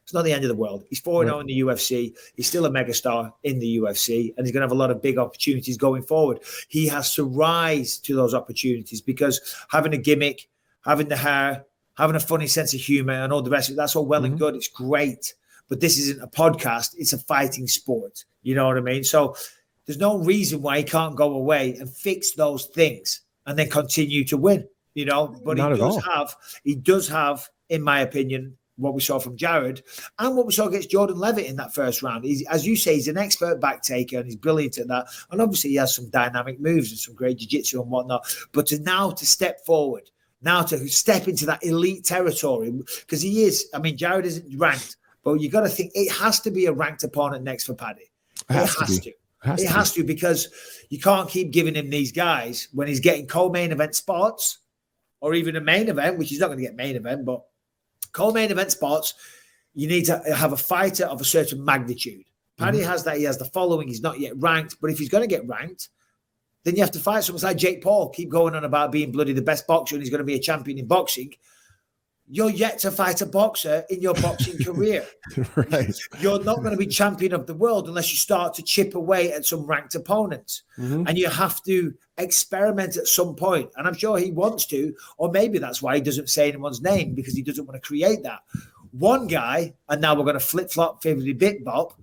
It's not the end of the world. He's 4-0 in the UFC. He's still a megastar in the UFC, and he's going to have a lot of big opportunities going forward. He has to rise to those opportunities because having a gimmick, having the hair, having a funny sense of humor and all the rest of it, that's all well and good. It's great. But this isn't a podcast. It's a fighting sport. You know what I mean? So there's no reason why he can't go away and fix those things and then continue to win, But he does have, in my opinion, what we saw from Jared and what we saw against Jordan Levitt in that first round. As you say, he's an expert back taker and he's brilliant at that. And obviously he has some dynamic moves and some great jiu-jitsu and whatnot. But to step forward, now to step into that elite territory, because he is, Jared isn't ranked, but you got to think it has to be a ranked opponent next for Paddy. It has to, because you can't keep giving him these guys when he's getting co-main event spots or even a main event, which he's not going to get main event, but co-main event spots, you need to have a fighter of a certain magnitude. Paddy has that. He has the following. He's not yet ranked, but if he's going to get ranked, then you have to fight someone like Jake Paul. Keep going on about being bloody the best boxer and he's going to be a champion in boxing. You're yet to fight a boxer in your boxing career. Right. You're not going to be champion of the world unless you start to chip away at some ranked opponents. And you have to experiment at some point. And I'm sure he wants to, or maybe that's why he doesn't say anyone's name, because he doesn't want to create that. One guy, and now we're going to flip-flop, fiddly bit bop,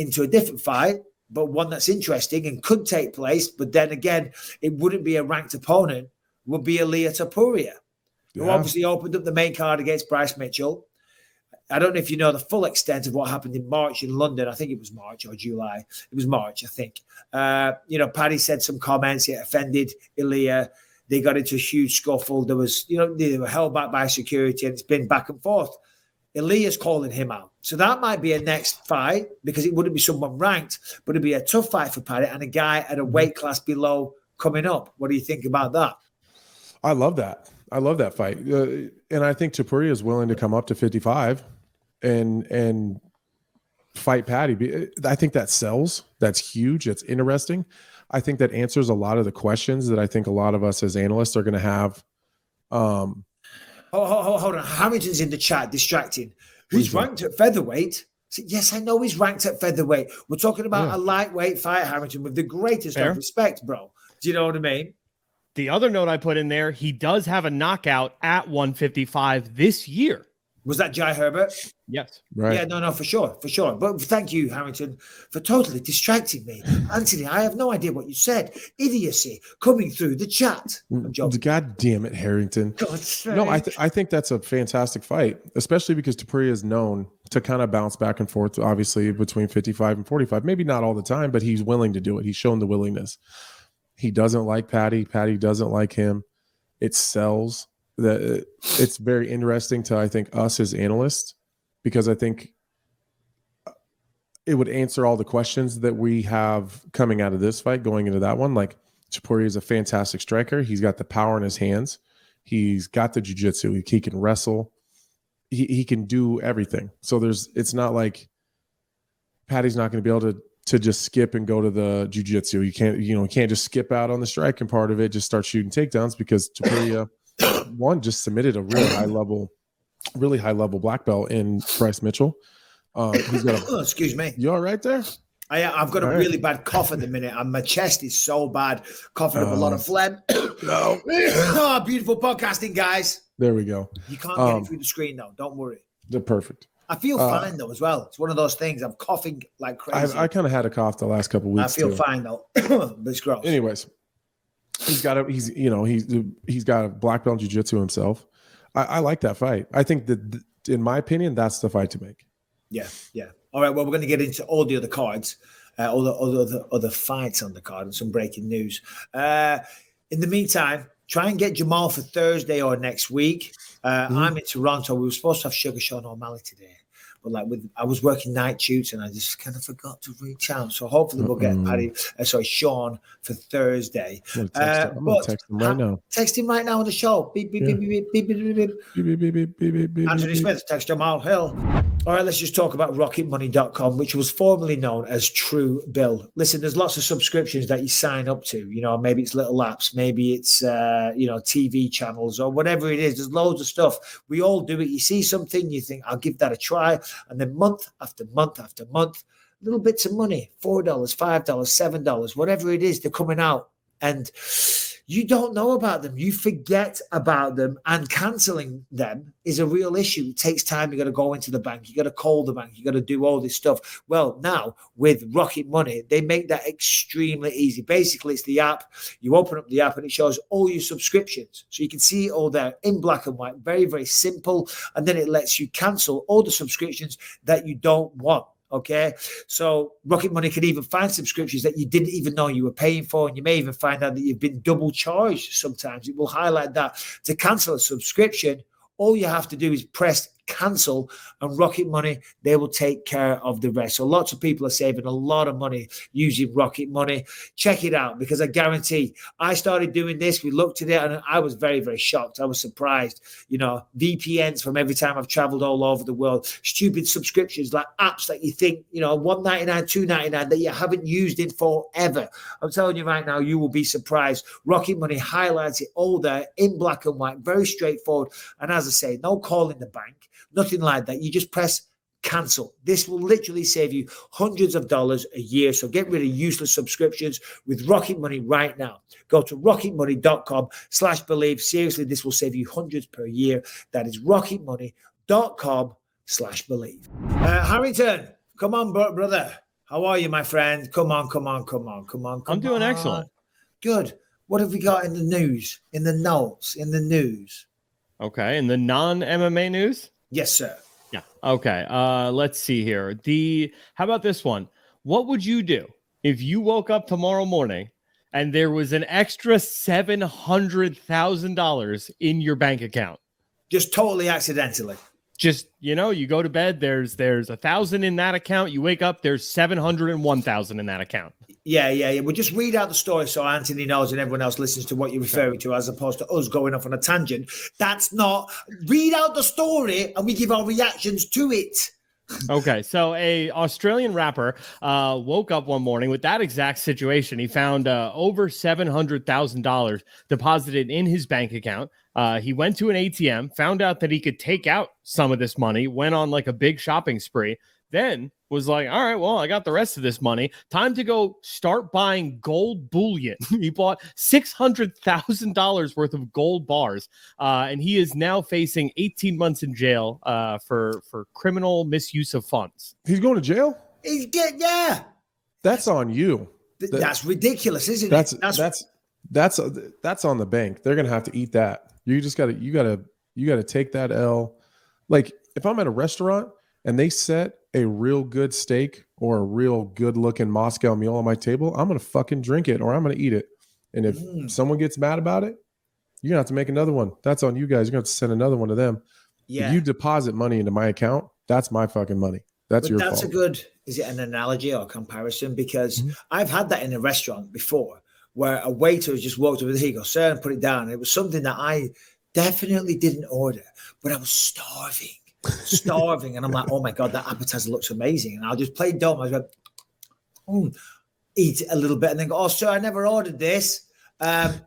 into a different fight, but one that's interesting and could take place. But then again, it wouldn't be a ranked opponent, would be Ilia Topuria, who obviously opened up the main card against Bryce Mitchell. I don't know if you know the full extent of what happened in March in London. I think it was March or July. It was March, I think. Paddy said some comments. It offended Ilia. They got into a huge scuffle. There was, they were held back by security, and it's been back and forth. Ilia's calling him out. So that might be a next fight because it wouldn't be someone ranked, but it'd be a tough fight for Paddy and a guy at a weight class below coming up. What do you think about that? I love that. I love that fight. And I think Topuria is willing to come up to 55 and fight Paddy. I think that sells. That's huge. That's interesting. I think that answers a lot of the questions that I think a lot of us as analysts are going to have. Hold on. Harrington's in the chat distracting. Who's ranked at featherweight? Yes, I know he's ranked at featherweight. We're talking about a lightweight fight, Harrington, with the greatest of respect, bro. Do you know what I mean? The other note I put in there, he does have a knockout at 155 this year. Was that Jai Herbert? Yes. Right. Yeah, no, for sure. But thank you, Harrington, for totally distracting me. Anthony, I have no idea what you said. Idiocy coming through the chat. God damn it, Harrington. No, I think that's a fantastic fight, especially because Topuria is known to kind of bounce back and forth, obviously, between 55 and 45. Maybe not all the time, but he's willing to do it. He's shown the willingness. He doesn't like Paddy. Paddy doesn't like him. It sells. That it's very interesting to, I think, us as analysts, because I think it would answer all the questions that we have coming out of this fight going into that one. Like, Topuria is a fantastic striker. He's got the power in his hands. He's got the jiu-jitsu. He can wrestle. He can do everything. So it's not like Paddy's not going to be able to just skip and go to the jiu-jitsu. You can't just skip out on the striking part of it, just start shooting takedowns, because Topuria one just submitted a really high level black belt in Bryce Mitchell. He's got excuse me. You all right there? I've got a really bad cough at the minute, and my chest is so bad, coughing up a lot of phlegm. No. Oh, beautiful podcasting, guys. There we go. You can't get it through the screen though. Don't worry. They're perfect. I feel fine though as well. It's one of those things. I'm coughing like crazy. I kind of had a cough the last couple of weeks. I feel fine though, but it's gross. Anyways. He's got a black belt jiu-jitsu himself. I like that fight. I think that, in my opinion, that's the fight to make. Yeah. All right. Well, we're going to get into all the other cards, all the other fights on the card, and some breaking news. In the meantime, try and get Jamahal for Thursday or next week. I'm in Toronto. We were supposed to have Sugar Sean O'Malley today, but I was working night shoots and I just kind of forgot to reach out. So hopefully we'll get Sean for Thursday. I'm gonna text him right now. Text him right now on the show. Beep, beep, beep, beep, beep, beep, beep, beep. Anthony Smith, text Jamahal Hill. All right, let's just talk about rocketmoney.com, which was formerly known as True Bill. Listen, there's lots of subscriptions that you sign up to. Maybe it's little apps, maybe it's, TV channels or whatever it is. There's loads of stuff. We all do it. You see something, you think, I'll give that a try. And then month after month after month, little bits of money, $4, $5, $7, whatever it is, they're coming out. And you don't know about them. You forget about them, and canceling them is a real issue. It takes time. You got to go into the bank. You got to call the bank. You got to do all this stuff. Well, now with Rocket Money, they make that extremely easy. Basically, it's the app. You open up the app and it shows all your subscriptions. So you can see it all there in black and white. Very, very simple. And then it lets you cancel all the subscriptions that you don't want. Okay, so Rocket Money can even find subscriptions that you didn't even know you were paying for, and you may even find out that you've been double charged. Sometimes it will highlight that. To cancel a subscription, all you have to do is press cancel, and Rocket Money, they will take care of the rest. So lots of people are saving a lot of money using Rocket Money. Check it out, because I guarantee, I started doing this, we looked at it, and I was very, very shocked. I was surprised. VPNs from every time I've traveled all over the world, stupid subscriptions like apps that you think, $1.99, $2.99 that you haven't used in forever. I'm telling you right now, you will be surprised. Rocket Money highlights it all there in black and white, very straightforward. And as I say, no calling the bank. Nothing like that. You just press cancel. This will literally save you hundreds of dollars a year. So get rid of useless subscriptions with Rocket Money right now. Go to rocketmoney.com/believe. Seriously, this will save you hundreds per year. That is rocketmoney.com/believe. Harrington, come on, brother. How are you, my friend? Come on. I'm doing excellent. Good. What have we got in the news, in the notes, in the news? Okay. In the non-MMA news? Yes, sir. Yeah. Okay. Let's see here. How about this one? What would you do if you woke up tomorrow morning and there was an extra $700,000 in your bank account? Just totally accidentally. Just, you go to bed, there's 1,000 in that account. You wake up, there's 701,000 in that account. Yeah. We'll just read out the story so Anthony knows and everyone else listens to what you're referring to, as opposed to us going off on a tangent. That's not. Read out the story and we give our reactions to it. Okay, so a Australian rapper woke up one morning with that exact situation. He found over $700,000 deposited in his bank account. He went to an ATM, found out that he could take out some of this money, went on like a big shopping spree, then was like, all right, well, I got the rest of this money. Time to go start buying gold bullion. He bought $600,000 worth of gold bars, and he is now facing 18 months in jail for criminal misuse of funds. He's going to jail? Yeah. That's on you. That's ridiculous, isn't it? That's on the bank. They're gonna have to eat that. You gotta take that L. Like if I'm at a restaurant and they set a real good steak or a real good looking Moscow meal on my table, I'm going to fucking drink it or I'm going to eat it. And if someone gets mad about it, you're going to have to make another one. That's on you guys. You're going to have to send another one to them. Yeah. If you deposit money into my account, that's my fucking money. That's your fault. Is it an analogy or comparison? Because I've had that in a restaurant before where a waiter has just walked over, here you go, sir, and put it down. And it was something that I definitely didn't order, but I was starving. And I'm like, oh my God, that appetizer looks amazing. And I'll just play dumb. I was like, eat a little bit and then go, oh, sir, I never ordered this. But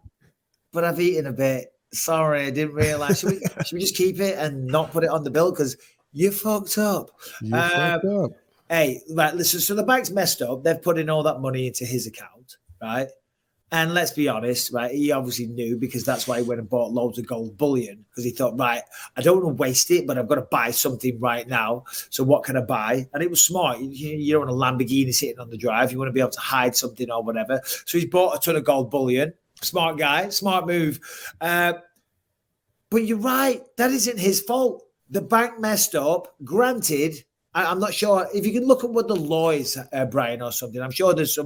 I've eaten a bit. Sorry, I didn't realize. Should we just keep it and not put it on the bill? Because you fucked up. Fucked up. Hey, right, listen, so the bank's messed up. They've put in all that money into his account, right? And let's be honest, right? He obviously knew, because that's why he went and bought loads of gold bullion, because he thought, right, I don't want to waste it, but I've got to buy something right now. So what can I buy? And it was smart. You don't want a Lamborghini sitting on the drive. You want to be able to hide something or whatever. So he's bought a ton of gold bullion. Smart guy, smart move. But you're right. That isn't his fault. The bank messed up. Granted, I'm not sure if you can look at what the law is, Brian, or something. I'm sure there's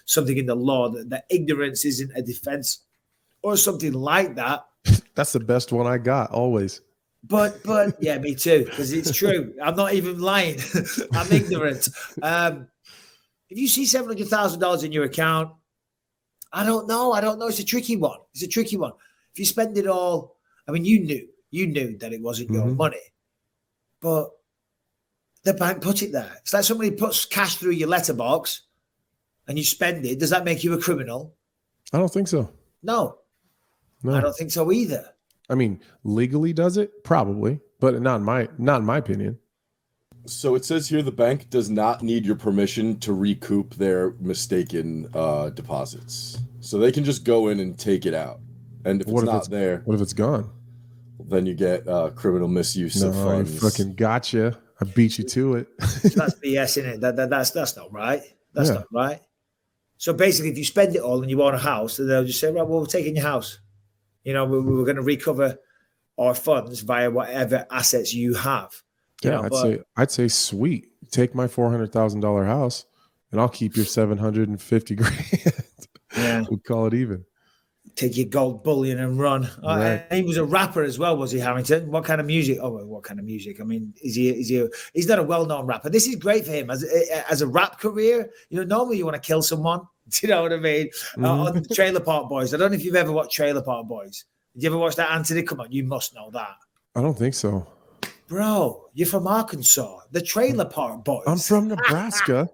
something in the law that ignorance isn't a defense or something like that. That's the best one I got always. But yeah, me too, because it's true. I'm not even lying. I'm ignorant. If you see $700,000 in your account, I don't know. It's a tricky one. If you spend it all, I mean, you knew that it wasn't your money, but the bank put it there. It's like somebody puts cash through your letterbox and you spend it. Does that make you a criminal? I don't think so. No. I don't think so either. I mean, legally does it? Probably, but not in my opinion. So it says here the bank does not need your permission to recoup their mistaken deposits. So they can just go in and take it out. And if it's not there, what if it's gone? Then you get criminal misuse of funds. I fucking gotcha. I beat you to it. So that's BS, isn't it? That's not right. That's not right. So basically, if you spend it all and you own a house, then they'll just say, right, well, we're taking your house. You know, we're going to recover our funds via whatever assets you have. I'd say, sweet. Take my $400,000 house, and I'll keep your $750,000. Yeah, we'll call it even. Take your gold bullion and run. Right. He was a rapper as well, was he, Harrington? What kind of music? What kind of music? I mean, he's not a well-known rapper. This is great for him as a rap career. You know, normally you want to kill someone. Do you know what I mean? On the Trailer Park Boys. I don't know if you've ever watched Trailer Park Boys. Did you ever watch that, Anthony? Come on, you must know that. I don't think so. Bro, you're from Arkansas. The Trailer Park Boys. I'm from Nebraska.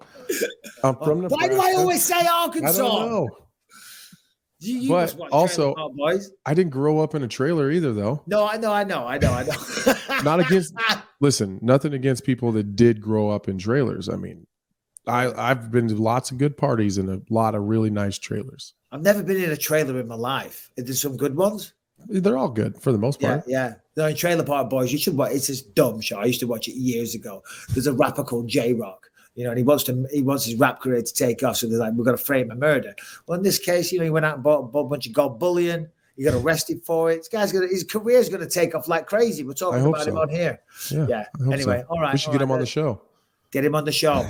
Nebraska. Why do I always say Arkansas? I don't know. You but also, boys. I didn't grow up in a trailer either, though. No, I know. Not against. Listen, nothing against people that did grow up in trailers. I mean, I've been to lots of good parties and a lot of really nice trailers. I've never been in a trailer in my life. There's some good ones. They're all good for the most part. Yeah. No, in Trailer Park Boys, you should watch. It's this dumb show. I used to watch it years ago. There's a rapper called J-Rock. and he wants his rap career to take off. So they're like, we're going to frame a murder. Well, in this case, he went out and bought a bunch of gold bullion. He got arrested for it. His career's going to take off like crazy. We're talking about him on here. Yeah. Anyway, all right. We should get him on the show. Get him on the show.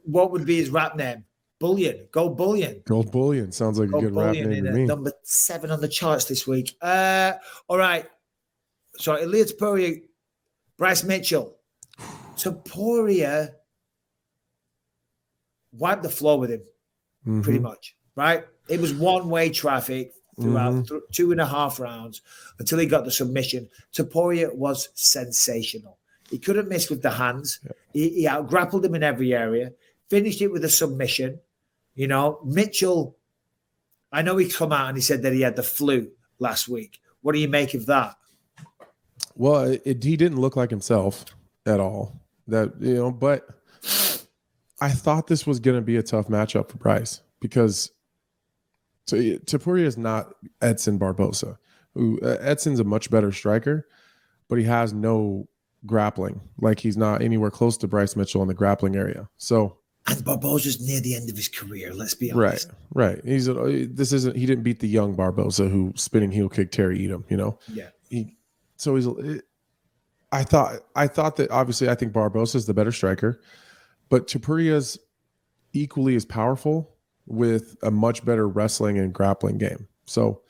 What would be his rap name? Bullion. Gold bullion. Gold bullion sounds like a good rap name to me. Number 7 on the charts this week. All right. So Ilia Topuria, Bryce Mitchell. Topuria wiped the floor with him, pretty much, right? It was one-way traffic throughout 2.5 rounds until he got the submission. Topuria was sensational. He couldn't miss with the hands. He out-grappled him in every area, finished it with a submission. Mitchell, I know he come out and he said that he had the flu last week. What do you make of that? Well, he didn't look like himself at all. But I thought this was going to be a tough matchup for Bryce because Topuria is not Edson Barboza. Edson's a much better striker, but he has no grappling. Like he's not anywhere close to Bryce Mitchell in the grappling area. And Barboza's near the end of his career. Let's be honest. Right. He didn't beat the young Barboza who spinning heel kick Terry Edom. Yeah. I thought that obviously I think Barboza's the better striker, but Topuria's equally as powerful with a much better wrestling and grappling game. So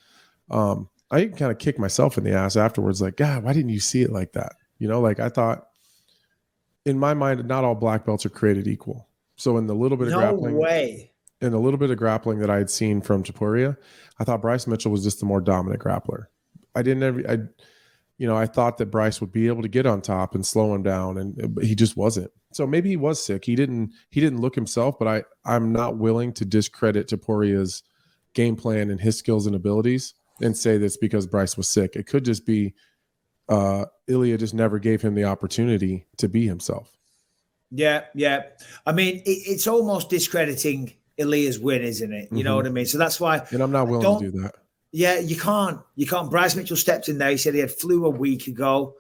I kind of kicked myself in the ass afterwards. Like, God, why didn't you see it like that? I thought in my mind, not all black belts are created equal. So in the little bit of grappling that I had seen from Topuria, I thought Bryce Mitchell was just the more dominant grappler. I thought that Bryce would be able to get on top and slow him down, but he just wasn't. So maybe he was sick. He didn't look himself, but I'm not willing to discredit Topuria's game plan and his skills and abilities and say that's because Bryce was sick. It could just be Ilia just never gave him the opportunity to be himself. Yeah. I mean, it's almost discrediting Ilia's win, isn't it? You know what I mean? So that's why. And I'm not willing to do that. Yeah, you can't. Bryce Mitchell stepped in there. He said he had flu a week ago.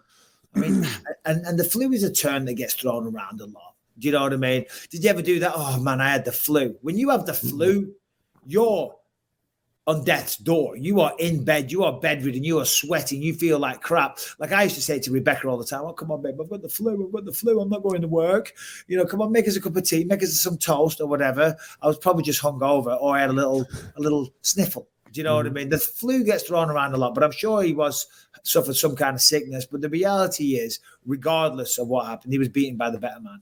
I mean, and the flu is a term that gets thrown around a lot. Do you know what I mean? Did you ever do that? Oh, man, I had the flu. When you have the flu, you're on death's door. You are in bed. You are bedridden. You are sweating. You feel like crap. Like I used to say to Rebecca all the time, oh, come on, babe, I've got the flu. I'm not going to work. Come on, make us a cup of tea. Make us some toast or whatever. I was probably just hungover or I had a little sniffle. Do you know what I mean? The flu gets thrown around a lot, but I'm sure he suffered some kind of sickness. But the reality is, regardless of what happened, he was beaten by the better man.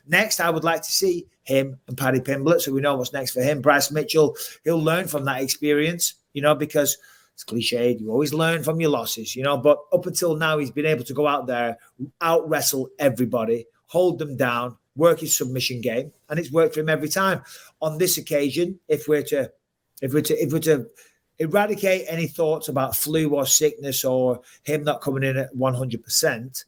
Next, I would like to see him and Paddy Pimblett, so we know what's next for him. Bryce Mitchell, he'll learn from that experience, because it's cliched. You always learn from your losses, But up until now, he's been able to go out there, out wrestle everybody, hold them down, work his submission game, and it's worked for him every time. On this occasion, if we're to eradicate any thoughts about flu or sickness or him not coming in at 100%,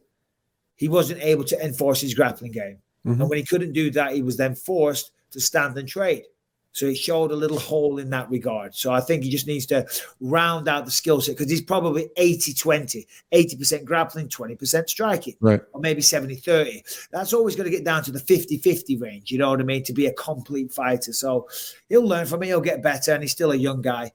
he wasn't able to enforce his grappling game. And when he couldn't do that, he was then forced to stand and trade. So it showed a little hole in that regard. So I think he just needs to round out the skill set because he's probably 80-20, 80% grappling, 20% striking, right? Or maybe 70-30. That's always going to get down to the 50-50 range, you know what I mean, to be a complete fighter. So he'll learn from it. He'll get better, and he's still a young guy.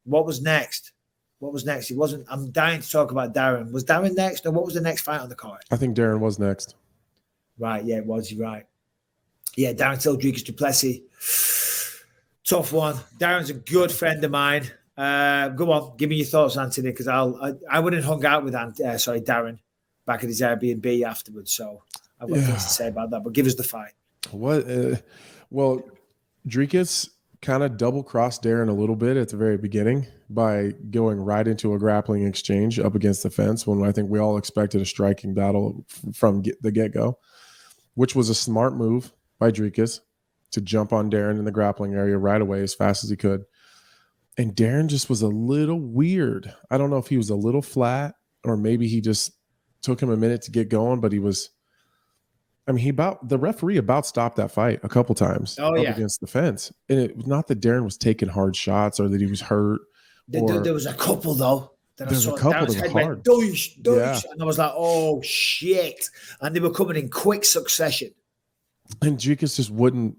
What was next? It wasn't. I'm dying to talk about Darren. Was Darren next, or what was the next fight on the card? I think Darren was next. Right, yeah, it was. You're right. Yeah, Darren till Dricus to Plessis. Tough one. Darren's a good friend of mine. Go on, give me your thoughts, Anthony, because I wouldn't hung out with Darren back at his Airbnb afterwards. So I've got things to say about that. But give us the fight. Well, Dricus kind of double-crossed Darren a little bit at the very beginning by going right into a grappling exchange up against the fence when I think we all expected a striking battle from the get-go, which was a smart move by Dricus to jump on Darren in the grappling area right away as fast as he could. And Darren just was a little weird. I don't know if he was a little flat or maybe he just took him a minute to get going, but the referee about stopped that fight a couple times against the fence. And it was not that Darren was taking hard shots or that he was hurt. There was a couple though. Then There's I a saw couple Darren's that head were went, hard. "Doosh, doosh," Yeah. and I was like, "Oh shit!" And they were coming in quick succession. And Dricus just wouldn't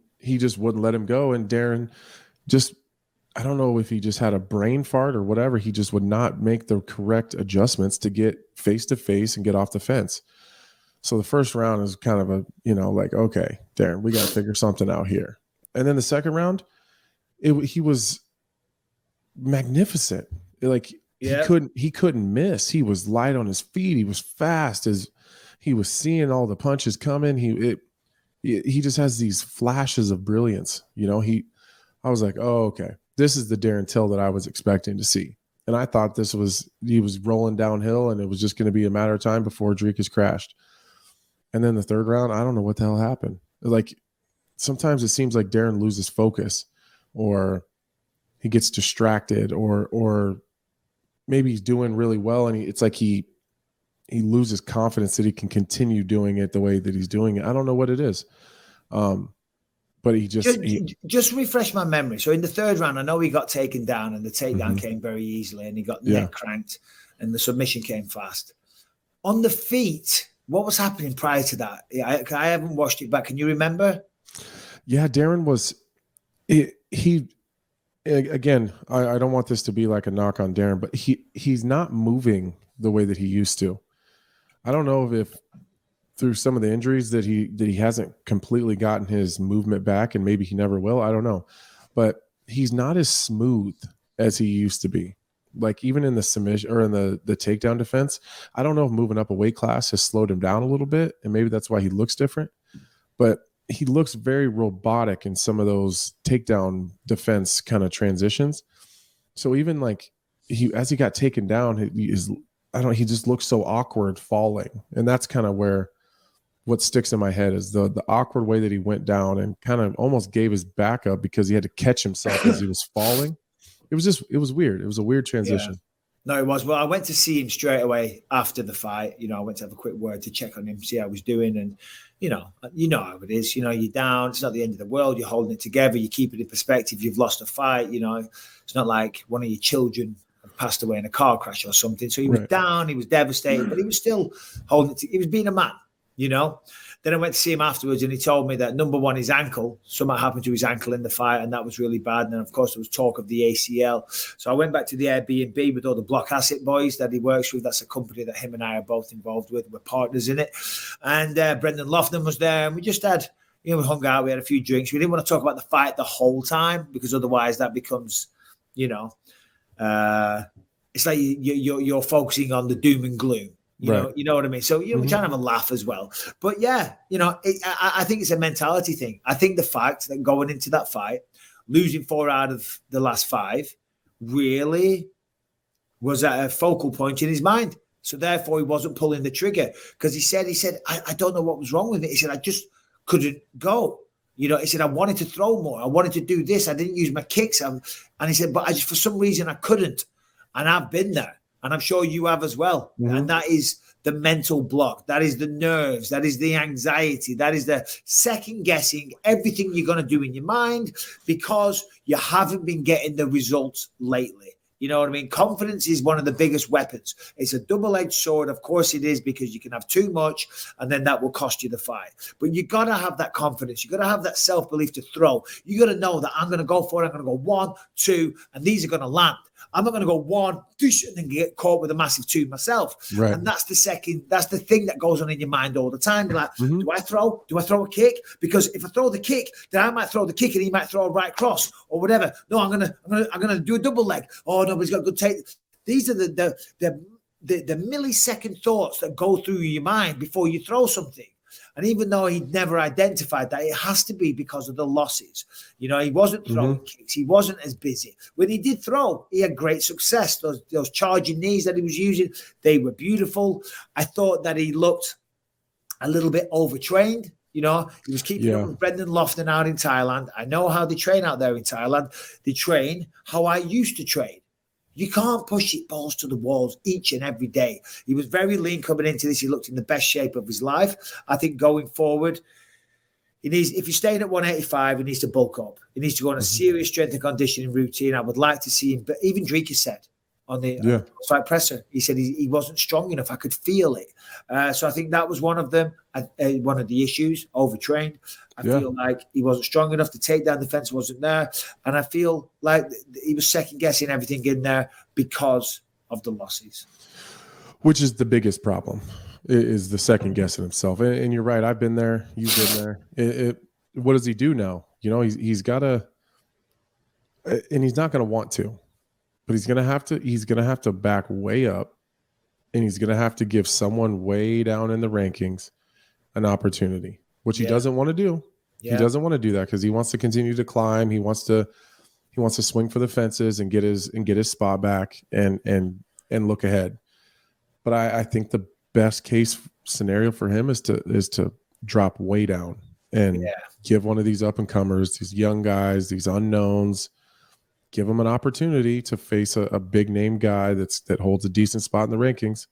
let him go. And Darren just, I don't know if he just had a brain fart or whatever. He just would not make the correct adjustments to get face to face and get off the fence. So the first round is kind of a, like, okay, Darren, we got to figure something out here. And then the second round, he was magnificent. Like he couldn't miss. He was light on his feet. He was fast as he was seeing all the punches coming. He just has these flashes of brilliance. I was like, oh, okay, this is the Darren Till that I was expecting to see. And I thought he was rolling downhill and it was just going to be a matter of time before Dricus crashed. And then the third round, I don't know what the hell happened. Like, sometimes it seems like Darren loses focus, or he gets distracted, or maybe he's doing really well and it's like he loses confidence that he can continue doing it the way that he's doing it. I don't know what it is. But he just refresh my memory. So in the third round, I know he got taken down and the takedown came very easily and he got neck cranked and the submission came fast. On the feet, what was happening prior to that? I haven't watched it back. Can you remember? Yeah, Darren was again, I don't want this to be like a knock on Darren, but he's not moving the way that he used to. I don't know if through some of the injuries that he hasn't completely gotten his movement back, and maybe he never will. I don't know, but he's not as smooth as he used to be. Like, even in the submission or in the takedown defense, I don't know if moving up a weight class has slowed him down a little bit, and maybe that's why he looks different. But he looks very robotic in some of those takedown defense kind of transitions. So even like as he got taken down, he just looks so awkward falling, and that's kind of where what sticks in my head is the awkward way that he went down and kind of almost gave his back up because he had to catch himself as he was falling. It was weird. It was a weird transition. Yeah. No, it was. Well, I went to see him straight away after the fight. I went to have a quick word to check on him, see how he was doing. And, you know how it is. You're down. It's not the end of the world. You're holding it together. You keep it in perspective. You've lost a fight. It's not like one of your children have passed away in a car crash or something. So he was down. He was devastated, but he was still holding it. He was being a man. Then I went to see him afterwards and he told me that, number one, his ankle, something happened to his ankle in the fight and that was really bad. And then, of course, there was talk of the ACL. So I went back to the Airbnb with all the Błachowicz boys that he works with. That's a company that him and I are both involved with. We're partners in it. And Brendan Lofton was there and we just had, we hung out, we had a few drinks. We didn't want to talk about the fight the whole time because otherwise that becomes, it's like you're focusing on the doom and gloom. You know what I mean? So, we're trying to have a laugh as well. But yeah, I think it's a mentality thing. I think the fact that going into that fight, losing 4 out of the last 5 really was at a focal point in his mind. So therefore he wasn't pulling the trigger because he said, I don't know what was wrong with me. He said, I just couldn't go. He said, I wanted to throw more. I wanted to do this. I didn't use my kicks. And he said, but for some reason I couldn't. And I've been there. And I'm sure you have as well. Mm-hmm. And that is the mental block. That is the nerves. That is the anxiety. That is the second guessing everything you're going to do in your mind because you haven't been getting the results lately. You know what I mean? Confidence is one of the biggest weapons. It's a double-edged sword. Of course it is, because you can have too much and then that will cost you the fight. But you got to have that confidence. You got to have that self-belief to throw. You got to know that I'm going to go for it. I'm going to go 1, 2, and these are going to land. I'm not going to go 1, 2, and then get caught with a massive 2 myself. Right. And that's the thing that goes on in your mind all the time. You're like, do I throw? Do I throw a kick? Because if I throw the kick, then I might throw the kick and he might throw a right cross or whatever. No, I'm gonna do a double leg. Oh no, but he's got a good take. These are the millisecond thoughts that go through your mind before you throw something. And even though he'd never identified that, it has to be because of the losses. He wasn't throwing kicks. He wasn't as busy. When he did throw, he had great success. Those charging knees that he was using, they were beautiful. I thought that he looked a little bit overtrained. He was keeping up with Brendan Lofton out in Thailand. I know how they train out there in Thailand. They train how I used to train. You can't push it balls to the walls each and every day. He was very lean coming into this. He looked in the best shape of his life. I think going forward, if he's staying at 185, he needs to bulk up. He needs to go on a serious strength and conditioning routine. I would like to see him, but even Dricus said, on the fight presser. He said he wasn't strong enough. I could feel it. So I think that was one of them. One of the issues, overtrained. I feel like he wasn't strong enough. The takedown defense wasn't there. And I feel like he was second guessing everything in there because of the losses. Which is the biggest problem, is the second guessing himself. And you're right. I've been there. You've been there. What does he do now? You know, he's got to, and he's not going to want to. But he's gonna have to back way up, and he's gonna have to give someone way down in the rankings an opportunity, which he doesn't want to do. Yeah. He doesn't want to do that because he wants to continue to climb. He wants to swing for the fences and get his spot back and look ahead. But I think the best case scenario for him is to drop way down and give one of these up and comers, these young guys, these unknowns. Give him an opportunity to face a big name guy that holds a decent spot in the rankings,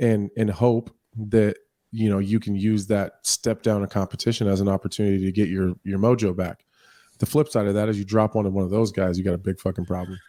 and hope that you can use that step down in competition as an opportunity to get your mojo back. The flip side of that is you drop one of those guys, you got a big fucking problem.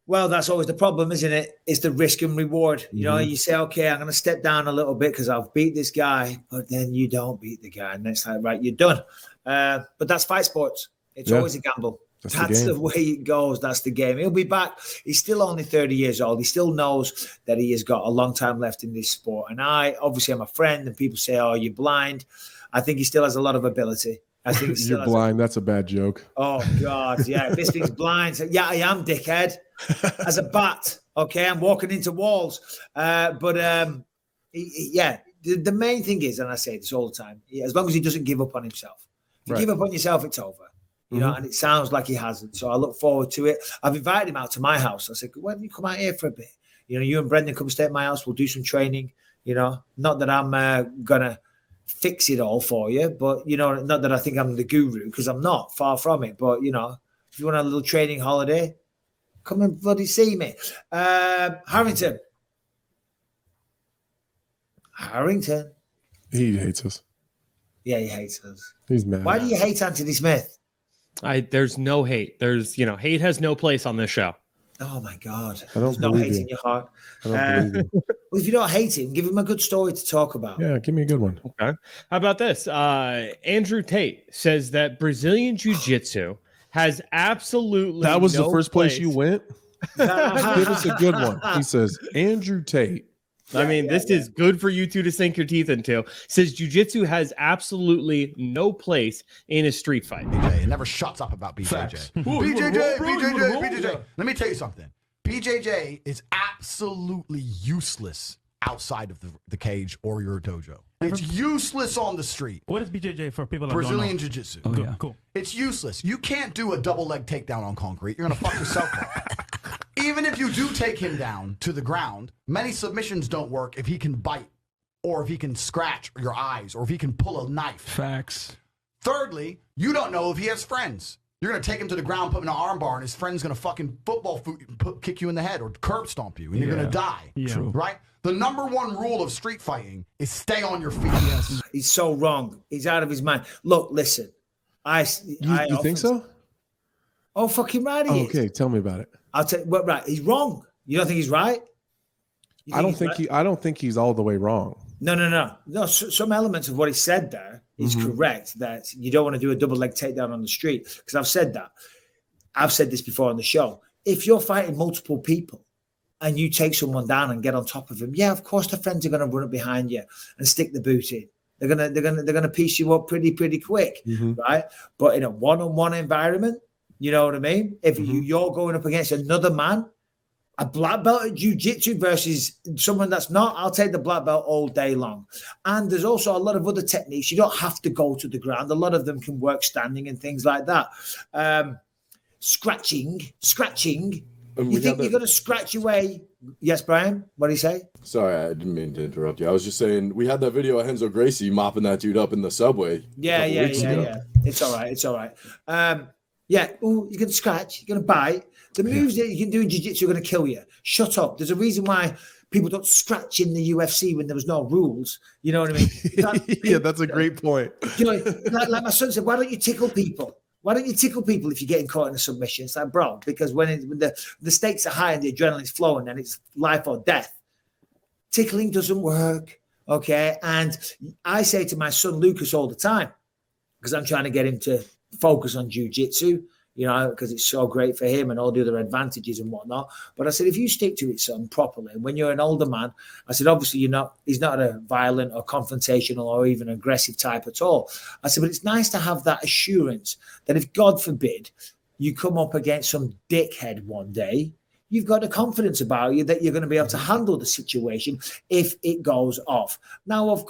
Well, that's always the problem, isn't it? It's the risk and reward. You know, you say, okay, I'm going to step down a little bit because I've beat this guy, but then you don't beat the guy, and it's like, right, you're done. But that's fight sports. It's always a gamble. That's the way it goes. That's the game. He'll be back. He's still only 30 years old. He still knows that he has got a long time left in this sport. And I obviously am a friend, and people say, oh, you're blind. I think he still has a lot of ability. I think he you're blind. That's a bad joke. Oh, God. Yeah. Bisping's blind. So, yeah, I am, dickhead. As a bat. Okay. I'm walking into walls. The main thing is, and I say this all the time, as long as he doesn't give up on himself. If you give up on yourself, it's over. You know, and it sounds like he hasn't. So I look forward to it. I've invited him out to my house. I said, why don't you come out here for a bit? You know, you and Brendan come stay at my house. We'll do some training. You know, not that I'm going to fix it all for you, but, you know, not that I think I'm the guru, because I'm not, far from it. But, you know, if you want a little training holiday, come and bloody see me. Harrington. He hates us. Yeah, he hates us. He's mad. Why do you hate Anthony Smith? There's no hate. Hate has no place on this show. Oh my God. There's no hate in your heart. I don't believe you. Well, if you don't hate him, give him a good story to talk about. Yeah, give me a good one. Okay. How about this? Andrew Tate says that Brazilian Jiu-Jitsu has absolutely That was no the first place you went? Give us a good one. He says, Andrew Tate. This is good for you two to sink your teeth into. Says jiu-jitsu has absolutely no place in a street fight. BJJ never shuts up about BJJ. BJJ. Let me tell you something. BJJ is absolutely useless outside of the cage or your dojo. It's useless on the street. What is BJJ for people that Brazilian don't know? Jiu-Jitsu. Oh, yeah. Cool. It's useless. You can't do a double leg takedown on concrete. You're going to fuck yourself up. Even if you do take him down to the ground, many submissions don't work if he can bite or if he can scratch your eyes or if he can pull a knife. Facts. Thirdly, you don't know if he has friends. You're going to take him to the ground, put him in an arm bar, and his friend's going to fucking kick you in the head or curb stomp you, and you're going to die. Yeah. True. Right? The number one rule of street fighting is stay on your feet. Yes. He's so wrong. He's out of his mind. Look, listen. You think so? Oh, fucking right he is. Okay, tell me about it. I'll tell you what, right. He's wrong. You don't think he's right? I don't think he's all the way wrong. No. Some elements of what he said there is correct, that you don't want to do a double leg takedown on the street, because I've said that. I've said this before on the show. If you're fighting multiple people and you take someone down and get on top of them, yeah, of course the friends are going to run up behind you and stick the boot in. They're gonna piece you up pretty quick, right? But in a one-on-one environment, you know what I mean? If you're going up against another man, a black belt at jiu-jitsu versus someone that's not, I'll take the black belt all day long. And there's also a lot of other techniques. You don't have to go to the ground. A lot of them can work standing and things like that. Scratching. You think you're going to scratch away? Yes, Brian? What did he say? Sorry, I didn't mean to interrupt you. I was just saying, we had that video of Renzo Gracie mopping that dude up in the subway. Yeah. It's all right. Ooh, you're going to scratch. You're going to bite. The moves that you can do in jiu-jitsu are going to kill you. Shut up. There's a reason why people don't scratch in the UFC when there was no rules. You know what I mean? That's a great point. You know, like my son said, why don't you tickle people? Why don't you tickle people if you're getting caught in a submission? It's like, bro, because when the stakes are high and the adrenaline's flowing and it's life or death, tickling doesn't work, okay? And I say to my son Lucas all the time, because I'm trying to get him to focus on jiu-jitsu, you know, because it's so great for him and all the other advantages and whatnot. But I said, if you stick to it, son, properly, when you're an older man, I said, obviously he's not a violent or confrontational or even aggressive type at all. I said, but it's nice to have that assurance that if, God forbid, you come up against some dickhead one day, you've got the confidence about you that you're going to be able to handle the situation if it goes off. Now,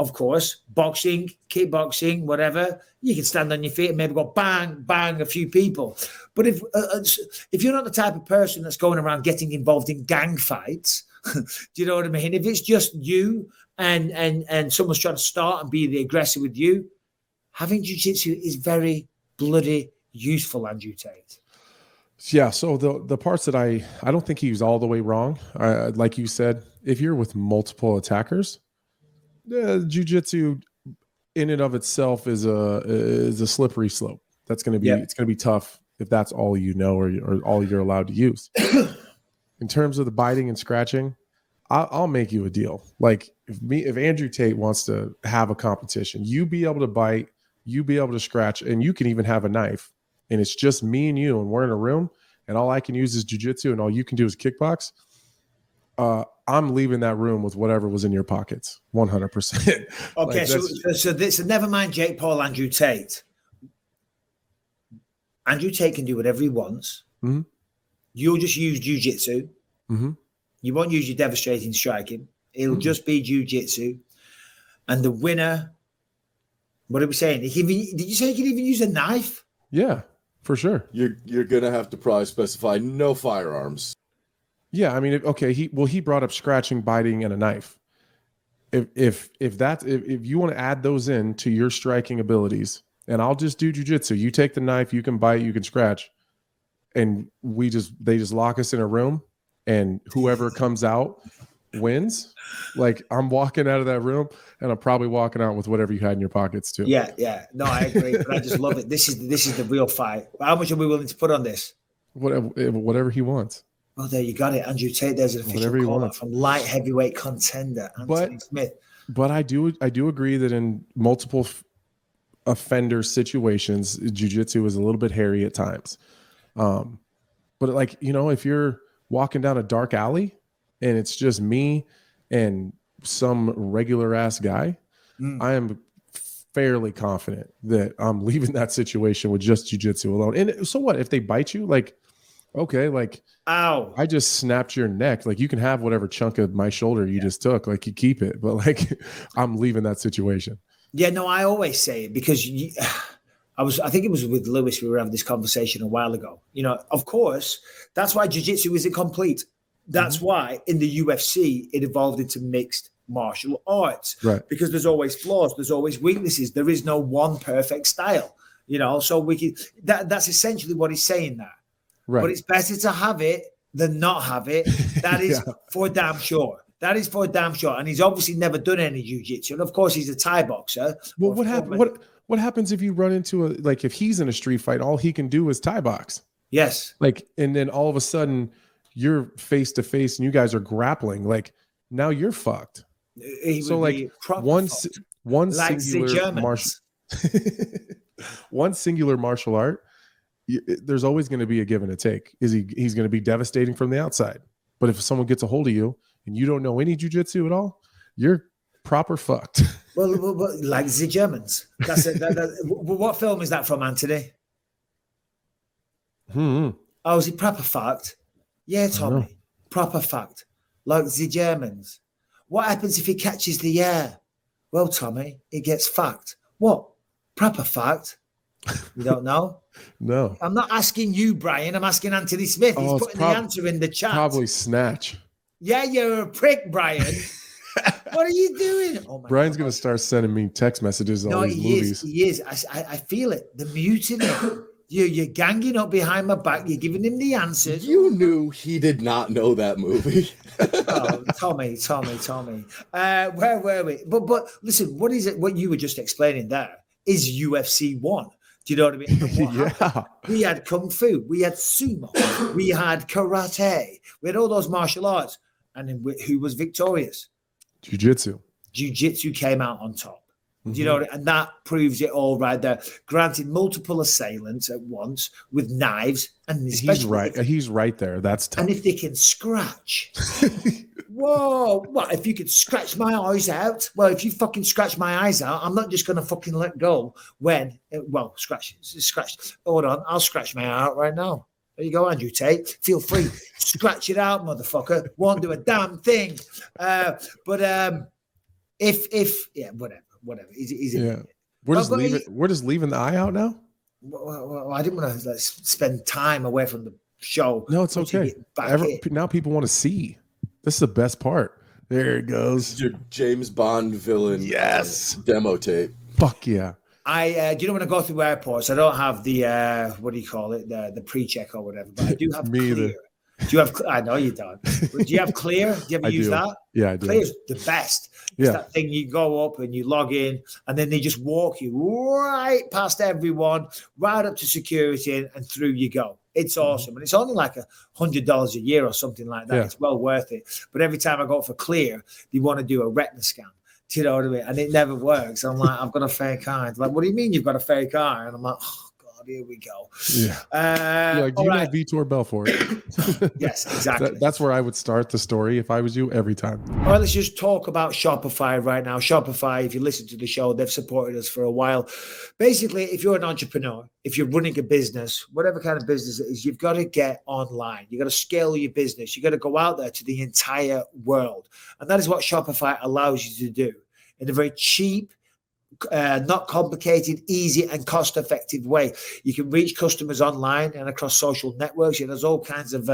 of course, boxing, kickboxing, whatever, you can stand on your feet and maybe go bang, bang a few people. But if you're not the type of person that's going around getting involved in gang fights, do you know what I mean? If it's just you and someone's trying to start and be the aggressor with you, having jiu-jitsu is very bloody useful, Andrew Tate. Yeah, so the parts that I don't think he was all the way wrong. Like you said, if you're with multiple attackers, jiu-jitsu in and of itself is a slippery slope. That's going to be it's going to be tough if that's all you know or all you're allowed to use. In terms of the biting and scratching, I'll make you a deal. Like if Andrew Tate wants to have a competition, you be able to bite, you be able to scratch, and you can even have a knife. And it's just me and you, and we're in a room, and all I can use is jiu-jitsu, and all you can do is kickbox. I'm leaving that room with whatever was in your pockets, 100%. Okay, so never mind Jake Paul, Andrew Tate. Andrew Tate can do whatever he wants. Mm-hmm. You'll just use jiu-jitsu. Mm-hmm. You won't use your devastating striking. It'll just be jiu-jitsu. And the winner, what are we saying? Did you say he could even use a knife? Yeah. For sure. You're going to have to probably specify no firearms. Yeah, I mean, he brought up scratching, biting, and a knife. If you want to add those in to your striking abilities, and I'll just do jiu-jitsu. You take the knife, you can bite, you can scratch, and they just lock us in a room, and whoever comes out wins. Like, I'm walking out of that room, and I'm probably walking out with whatever you had in your pockets too. Yeah. No, I agree, but I just love it. This is the real fight. How much are we willing to put on this? Whatever he wants. Well, there you got it, Andrew Tate. There's an official call from light heavyweight contender Anthony Smith. But I do agree that in multiple offender situations, jiu-jitsu is a little bit hairy at times. But like, you know, if you're walking down a dark alley and it's just me and some regular ass guy, I am fairly confident that I'm leaving that situation with just jiu-jitsu alone. And so what if they bite you? Like, okay, like, ow, I just snapped your neck. Like, you can have whatever chunk of my shoulder you just took, like, you keep it, but like, I'm leaving that situation. Yeah, no, I always say it because I think it was with Lewis, we were having this conversation a while ago. You know, of course, that's why jiu-jitsu isn't complete. That's why in the UFC, it evolved into mixed martial arts, right? Because there's always flaws, there's always weaknesses. There is no one perfect style, you know. So that's essentially what he's saying there. Right. But it's better to have it than not have it. That is for damn sure. That is for damn sure. And he's obviously never done any jiu-jitsu. And of course, he's a Thai boxer. Well, what happens if you run into if he's in a street fight, all he can do is Thai box? Yes. Like, and then all of a sudden you're face to face and you guys are grappling. Like, now you're fucked. So like one singular martial art, there's always going to be a give and a take. He's going to be devastating from the outside. But if someone gets a hold of you and you don't know any jiu-jitsu at all, you're proper fucked. Well, like the Germans. That's it. What film is that from, Anthony? Oh, is it proper fucked? Yeah, Tommy. Proper fucked. Like the Germans. What happens if he catches the air? Well, Tommy, he gets fucked. What? Proper fucked? You don't know? No. I'm not asking you, Brian. I'm asking Anthony Smith. He's putting the answer in the chat. Probably snatch. Yeah, you're a prick, Brian. What are you doing? Oh my Brian's going to start sending me text messages on all these movies. He is. I feel it. The mutiny. You're ganging up behind my back. You're giving him the answers. You knew he did not know that movie. Oh, Tommy. Where were we? But listen, what is it? What you were just explaining there is UFC 1. Do you know what I mean? And what happened? Yeah. We had kung fu, we had sumo, we had karate, we had all those martial arts. And then who was victorious? Jiu-jitsu. Jiu-jitsu came out on top. Do you know what I mean? And that proves it all right there. Granted, multiple assailants at once with knives, and he's right. He's right there. That's tough. And if they can scratch, whoa! What if you could scratch my eyes out? Well, if you fucking scratch my eyes out, I'm not just gonna fucking let go. When scratch. Hold on, I'll scratch my eye out right now. There you go, Andrew Tate. Feel free, scratch it out, motherfucker. Won't do a damn thing. If whatever. He's yeah. We're just leaving the eye out now. Well, I didn't want to spend time away from the show. No, it's okay. Now people want to see. This is the best part. There it goes. Your James Bond villain. Yes. Demo tape. Fuck yeah. I do you know when I go through airports, I don't have the what do you call it, the pre-check or whatever, but I do have Me clear. either. Do you have? I know you don't. But do you have clear? Do you ever use that? Yeah, I do. Clear's the best. It's that thing you go up and you log in, and then they just walk you right past everyone, right up to security, and through you go. It's awesome, and it's only like $100 a year or something like that. Yeah. It's well worth it. But every time I go for clear, they want to do a retina scan. Do you know what I mean? And it never works. I'm like, I've got a fake eye. Like, what do you mean you've got a fake eye? And I'm like, oh God, here we go. Yeah. Like, do you know Vitor Belfort? Yes, exactly. That's where I would start the story if I was you every time. All right, let's just talk about Shopify right now. Shopify, if you listen to the show, they've supported us for a while. Basically, if you're an entrepreneur, if you're running a business, whatever kind of business it is, you've got to get online. You've got to scale your business. You've got to go out there to the entire world. And that is what Shopify allows you to do in a very cheap, not complicated, easy and cost-effective way. You can reach customers online and across social networks. There's all kinds of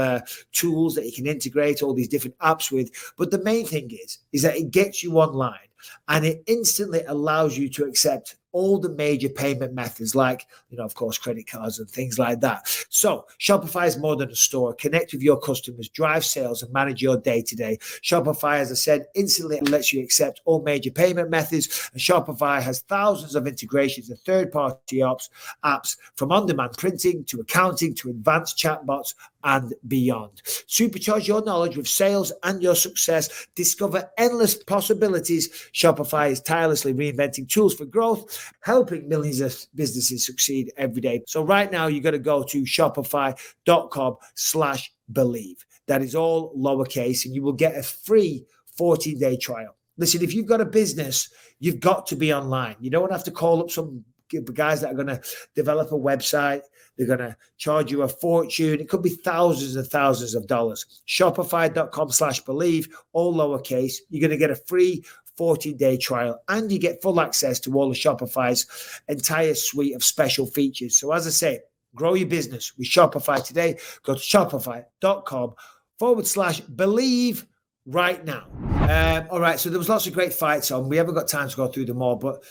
tools that you can integrate all these different apps with. But the main thing is that it gets you online and it instantly allows you to accept all the major payment methods, like, of course, credit cards and things like that. So Shopify is more than a store. Connect with your customers, drive sales, and manage your day-to-day. Shopify, as I said, instantly lets you accept all major payment methods. And Shopify has thousands of integrations and third-party apps from on-demand printing to accounting to advanced chatbots and beyond. Supercharge your knowledge with sales and your success. Discover endless possibilities. Shopify is tirelessly reinventing tools for growth, helping millions of businesses succeed every day. So right now, you got to go to shopify.com/believe. That is all lowercase, and you will get a free 14-day trial. Listen, if you've got a business, you've got to be online. You don't have to call up some guys that are going to develop a website. They're going to charge you a fortune. It could be thousands and thousands of dollars. Shopify.com/believe, all lowercase. You're going to get a free 14-day trial, and you get full access to all of Shopify's entire suite of special features. So as I say, grow your business with Shopify today. Go to shopify.com/believe right now. All right, so there was lots of great fights on. We haven't got time to go through them all, but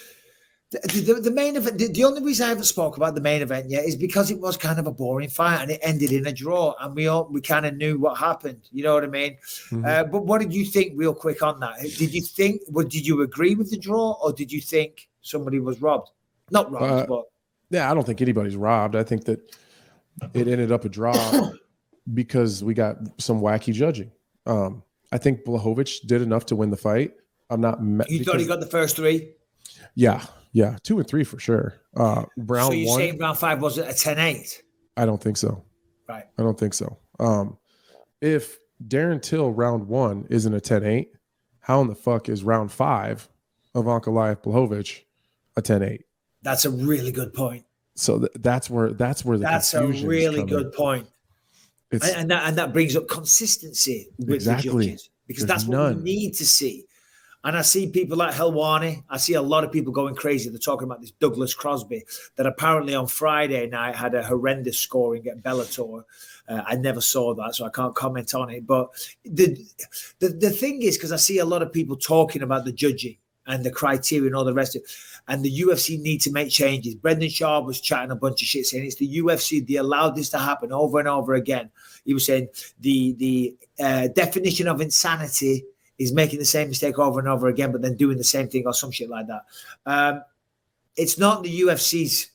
the main event, the only reason I haven't spoke about the main event yet is because it was kind of a boring fight and it ended in a draw, and we kind of knew what happened. You know what I mean? Mm-hmm. But what did you think, real quick, on that? Did you agree with the draw, or did you think somebody was robbed? Not robbed, but yeah, I don't think anybody's robbed. I think that it ended up a draw because we got some wacky judging. I think Błachowicz did enough to win the fight. You thought he got the first three? Yeah, 2 and 3 for sure. Round so you're 1, saying round 5 was it a 10-8? I don't think so. Right. I don't think so. If Darren Till round 1 isn't a 10-8, how in the fuck is round 5 of Ankalaev Błachowicz a 10-8? That's a really good point. So that's where the that's a really good point. And that brings up consistency with the judges, because that's what we need to see. And I see people like Helwani. I see a lot of people going crazy. They're talking about this Douglas Crosby that apparently on Friday night had a horrendous scoring at Bellator. I never saw that, so I can't comment on it. But the thing is, because I see a lot of people talking about the judging and the criteria and all the rest of it, and the UFC need to make changes. Brendan Schaub was chatting a bunch of shit, saying it's the UFC. They allowed this to happen over and over again. He was saying the definition of insanity is making the same mistake over and over again, but then doing the same thing or some shit like that. It's not the UFC's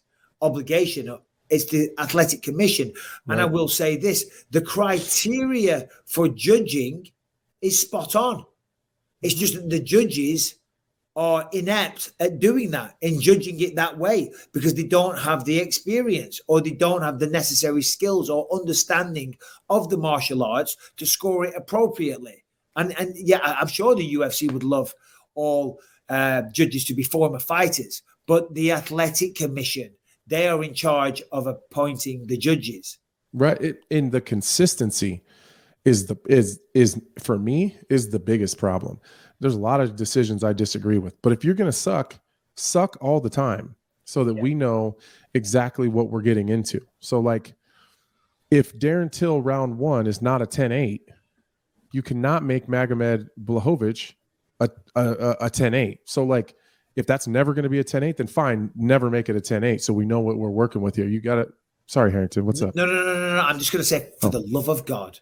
obligation. It's the athletic commission. And I will say this, the criteria for judging is spot on. It's just that the judges are inept at doing that and judging it that way because they don't have the experience or they don't have the necessary skills or understanding of the martial arts to score it appropriately. And yeah, I'm sure the UFC would love all judges to be former fighters, but the athletic commission, they are in charge of appointing the judges. Right. In the consistency is for me is the biggest problem. There's a lot of decisions I disagree with, but if you're going to suck all the time so that we know exactly what we're getting into. So like if Darren Till round 1 is not a 10-8, you cannot make Magomed Błachowicz a 10-8. So like if that's never going to be a 10-8, then fine, never make it a 10-8. So we know what we're working with here. You got it. Sorry, Harrington, what's up? No. I'm just going to say, for the love of God,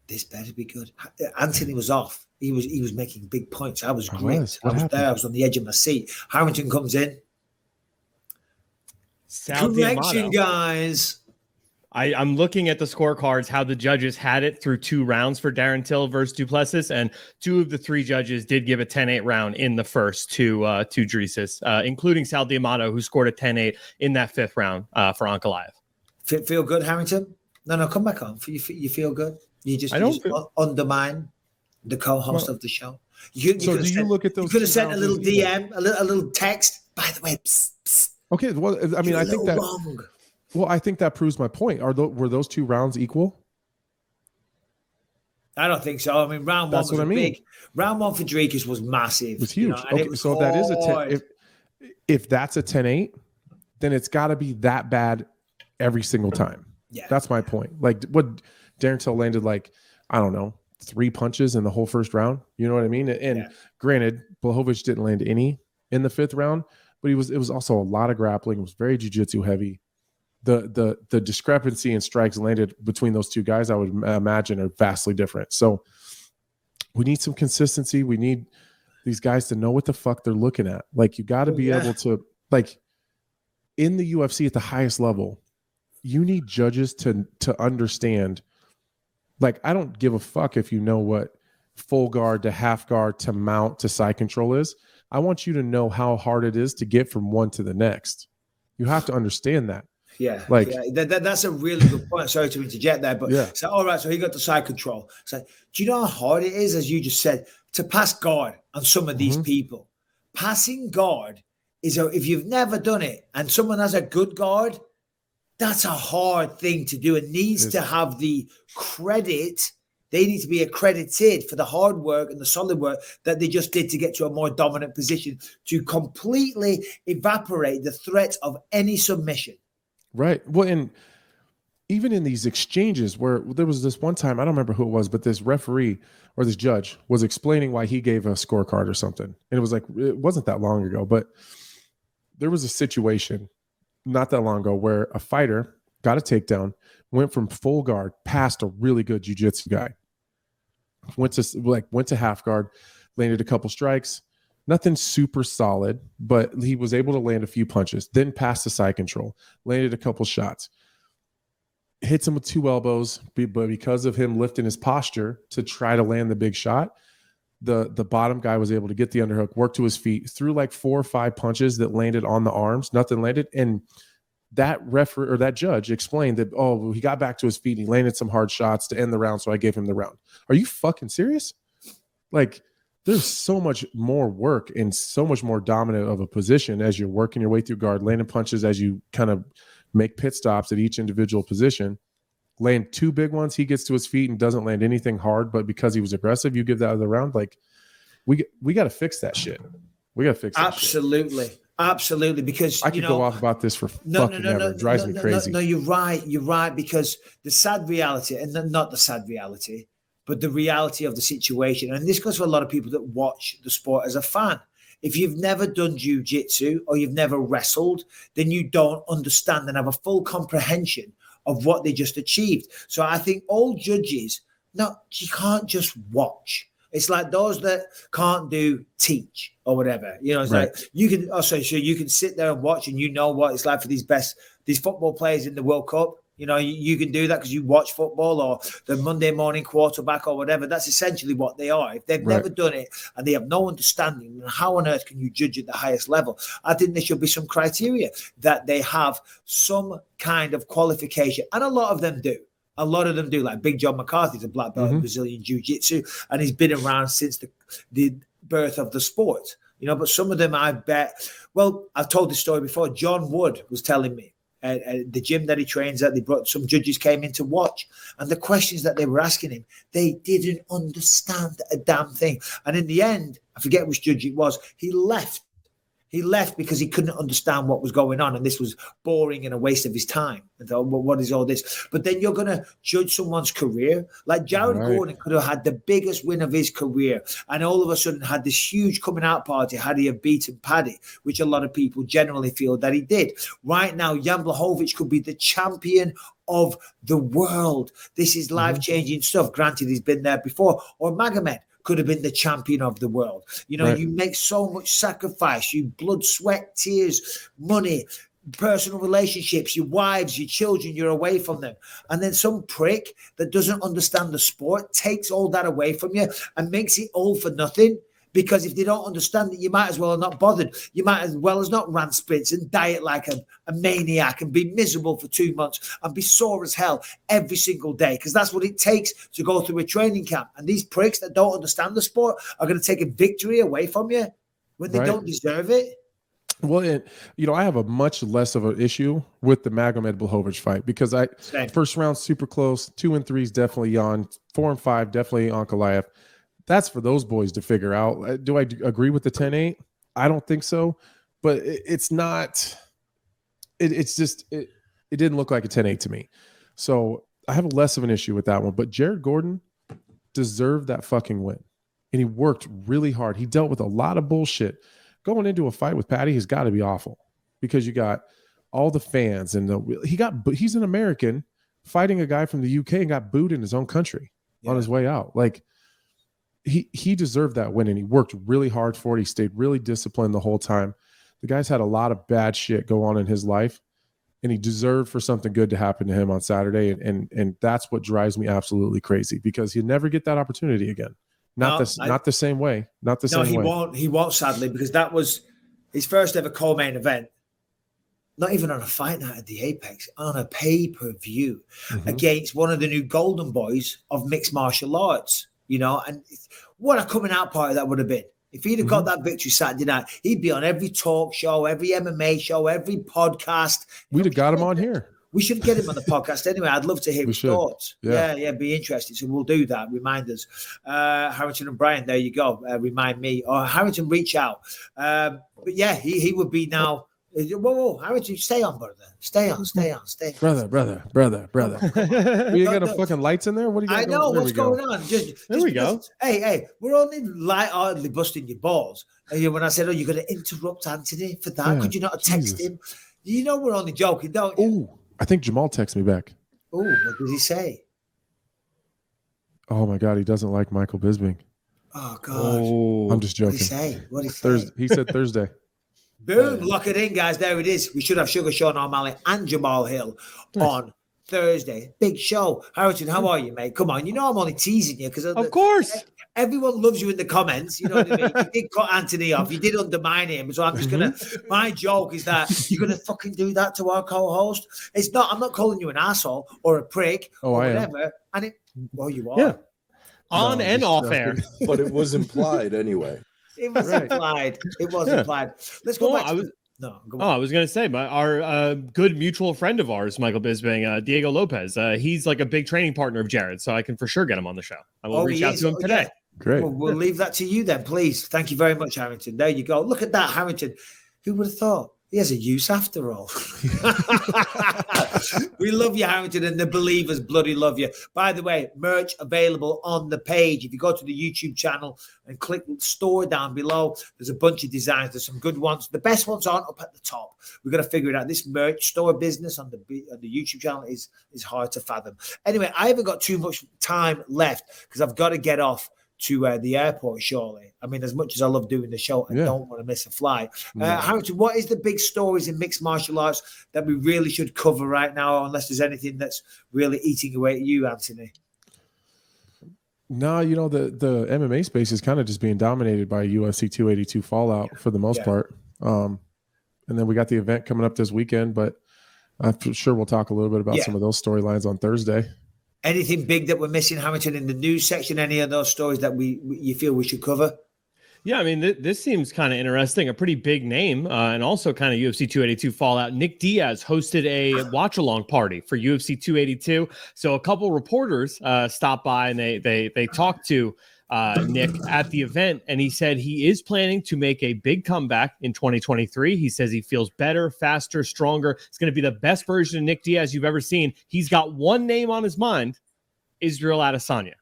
this better be good. Anthony was off. He was making big points. I was great. I was there. I was on the edge of my seat. Harrington comes in. Correction, guys. I'm looking at the scorecards, how the judges had it through 2 rounds for Darren Till versus Duplessis, and 2 of the 3 judges did give a 10-8 round in the first to Dricus, including Sal D'Amato, who scored a 10-8 in that 5th round for Ankalaev. Feel good, Harrington? No, come back on. You feel good? You just undermine the co-host of the show. You could have sent a little DM, a little text. By the way, psst, psst. Okay, well, I mean, I think that. Wrong. Well, I think that proves my point. Were those 2 rounds equal? I don't think so. I mean, round 1 was big. Round 1 for Dricus was massive. It was huge. So if that is a 10, if that's a 10-8, then it's got to be that bad every single time. Yeah, that's my point. Like what Darren Till landed, like I don't know, 3 punches in the whole first round. You know what I mean? And granted, Błachowicz didn't land any in the 5th round, but it was also a lot of grappling. It was very jiu-jitsu heavy. The discrepancy in strikes landed between those 2 guys, I would imagine, are vastly different. So we need some consistency. We need these guys to know what the fuck they're looking at. Like you got to be able to, like in the UFC at the highest level, you need judges to understand. Like I don't give a fuck if you know what full guard to half guard to mount to side control is. I want you to know how hard it is to get from one to the next. You have to understand that. Yeah, that's a really good point. Sorry to interject there, but so all right, so he got the side control. So do you know how hard it is, as you just said, to pass guard on some of these people? Passing guard is if you've never done it and someone has a good guard, that's a hard thing to do and needs to have the credit. They need to be accredited for the hard work and the solid work that they just did to get to a more dominant position to completely evaporate the threat of any submission. Right. Well, and even in these exchanges where there was this one time, I don't remember who it was, but this referee or this judge was explaining why he gave a scorecard or something. And it was like, it wasn't that long ago, but there was a situation not that long ago where a fighter got a takedown, went from full guard past a really good jiu-jitsu guy, went to half guard, landed a couple strikes, nothing super solid, but he was able to land a few punches, then passed the side control, landed a couple shots, hits him with 2 elbows, but because of him lifting his posture to try to land the big shot, the bottom guy was able to get the underhook, work to his feet, threw like 4 or 5 punches that landed on the arms, nothing landed. And that referee or that judge explained that, oh, he got back to his feet and he landed some hard shots to end the round, so I gave him the round. Are you fucking serious? Like, there's so much more work and so much more dominant of a position as you're working your way through guard, landing punches as you kind of make pit stops at each individual position. Land 2 big ones, he gets to his feet and doesn't land anything hard, but because he was aggressive, you give that other round. Like, we got to fix that shit. We got to fix that Absolutely. Shit. Absolutely. Because I could go off about this for fucking ever. It drives me crazy. No, you're right. Because the sad reality, and not the sad reality, but the reality of the situation. And this goes for a lot of people that watch the sport as a fan. If you've never done jiu-jitsu or you've never wrestled, then you don't understand and have a full comprehension of what they just achieved. So I think all judges, you can't just watch. It's like those that can't teach or whatever. You know, it's Right. like you can also you can sit there and watch, and you know what it's like for these football players in the World Cup. You know, you can do that because you watch football, or the Monday morning quarterback or whatever. That's essentially what they are. If they've never done it and they have no understanding, then how on earth can you judge at the highest level? I think there should be some criteria that they have some kind of qualification, and a lot of them do. A lot of them do. Like Big John McCarthy's a black belt in Brazilian Jiu-Jitsu, and he's been around since the birth of the sport. You know, but some of them, I bet. Well, I've told this story before. John Wood was telling me. The gym that he trains at, they brought some judges came in to watch, and the questions that they were asking him, they didn't understand a damn thing. And in the end, I forget which judge it was, he left. He left because he couldn't understand what was going on, and this was boring and a waste of his time. And thought, well, what is all this? But then you're going to judge someone's career. Like Jared Gordon could have had the biggest win of his career, and all of a sudden had this huge coming out party had he have beaten Paddy, which a lot of people generally feel that he did. Right now, Jan Błachowicz could be the champion of the world. This is life-changing stuff. Granted, he's been there before. Or Magomed could have been the champion of the world. You know, you make so much sacrifice, you blood, sweat, tears, money, personal relationships, your wives, your children, you're away from them. And then some prick that doesn't understand the sport takes all that away from you and makes it all for nothing. Because if they don't understand it, you might as well have not bothered. You might as well as not run sprints and diet like a maniac and be miserable for 2 months and be sore as hell every single day. Because that's what it takes to go through a training camp. And these pricks that don't understand the sport are going to take a victory away from you when they don't deserve it. Well, you know, I have a much less of an issue with the Magomed Błachowicz fight because first round super close, 2 and 3 is definitely on, 4 and 5 definitely Ankalaev. That's for those boys to figure out. Do I agree with the 10-8? I don't think so, but it's not. It's just it didn't look like a 10-8 to me. So I have less of an issue with that one. But Jared Gordon deserved that fucking win, and he worked really hard. He dealt with a lot of bullshit. Going into a fight with Paddy has got to be awful because you got all the fans and he's an American fighting a guy from the UK and got booed in his own country on his way out. Like. He deserved that win, and he worked really hard for it. He stayed really disciplined the whole time. The guy's had a lot of bad shit go on in his life, and he deserved for something good to happen to him on Saturday. And that's what drives me absolutely crazy because he'll never get that opportunity again. Not the same way. Not the same way. No, he won't, sadly, because that was his first ever co-main event. Not even on a fight night at the Apex, on a pay-per-view against one of the new golden boys of mixed martial arts. You know, and what a coming out party that would have been. If he'd have got that victory Saturday night, he'd be on every talk show, every MMA show, every podcast. We'd have got him on here. We should get him on the podcast anyway. I'd love to hear his thoughts. Yeah, be interested. So we'll do that. Remind us. Harrington and Brian, there you go. Remind me. Or Harrington, reach out. But yeah, he would be now. Whoa, Harrington, stay on, brother. Stay on. Brother. You got a fucking lights in there? What do you got? I know what's going on. There we go. Hey, we're only lightheartedly busting your balls. When I said, you're going to interrupt Anthony for that? Could you not text him? You know we're only joking, don't you? Oh, I think Jamahal texted me back. Oh, what did he say? Oh my God, he doesn't like Michael Bisping. Oh God. I'm just joking. What did he say? He said Thursday. Boom, lock it in, guys. There it is. We should have Sugar Sean O'Malley and Jamahal Hill on Thursday. Big show. Harrington, how are you, mate? Come on. You know I'm only teasing you because of course. Everyone loves you in the comments. You know what I mean? You did cut Anthony off. You did undermine him. So I'm just going to, my joke is that you're going to fucking do that to our co-host. It's not, I'm not calling you an asshole or a prick or whatever. You are. Yeah. On and off air. But it was implied anyway. It was implied. It was implied. Let's go back. I was going to say, our good mutual friend of ours, Michael Bisping, Diego Lopez, he's like a big training partner of Jared, so I can for sure get him on the show. I will reach out to him today. Yeah. Great. We'll leave that to you then, please. Thank you very much, Harrington. There you go. Look at that, Harrington. Who would have thought? He has a use after all. We love you, Harrington, and the believers bloody love you. By the way, merch available on the page. If you go to the YouTube channel and click store down below, there's a bunch of designs. There's some good ones. The best ones aren't up at the top. We've got to figure it out. This merch store business on the YouTube channel is hard to fathom. Anyway, I haven't got too much time left because I've got to get off to the airport shortly. I mean, as much as I love doing the show, I don't want to miss a flight. Harrington, what is the big stories in mixed martial arts that we really should cover right now, unless there's anything that's really eating away at you, Anthony? No, the MMA space is kind of just being dominated by UFC 282 fallout for the most part. And then we got the event coming up this weekend, but I'm sure we'll talk a little bit about some of those storylines on Thursday. Anything big that we're missing, Harrington, in the news section? Any of those stories that you feel we should cover? Yeah, I mean, this seems kind of interesting. A pretty big name, and also kind of UFC 282 fallout. Nick Diaz hosted a watch-along party for UFC 282. So a couple reporters stopped by, and they talked to Nick at the event, and he said he is planning to make a big comeback in 2023. He says he feels better, faster, stronger. It's going to be the best version of Nick Diaz you've ever seen. He's got one name on his mind, Israel Adesanya.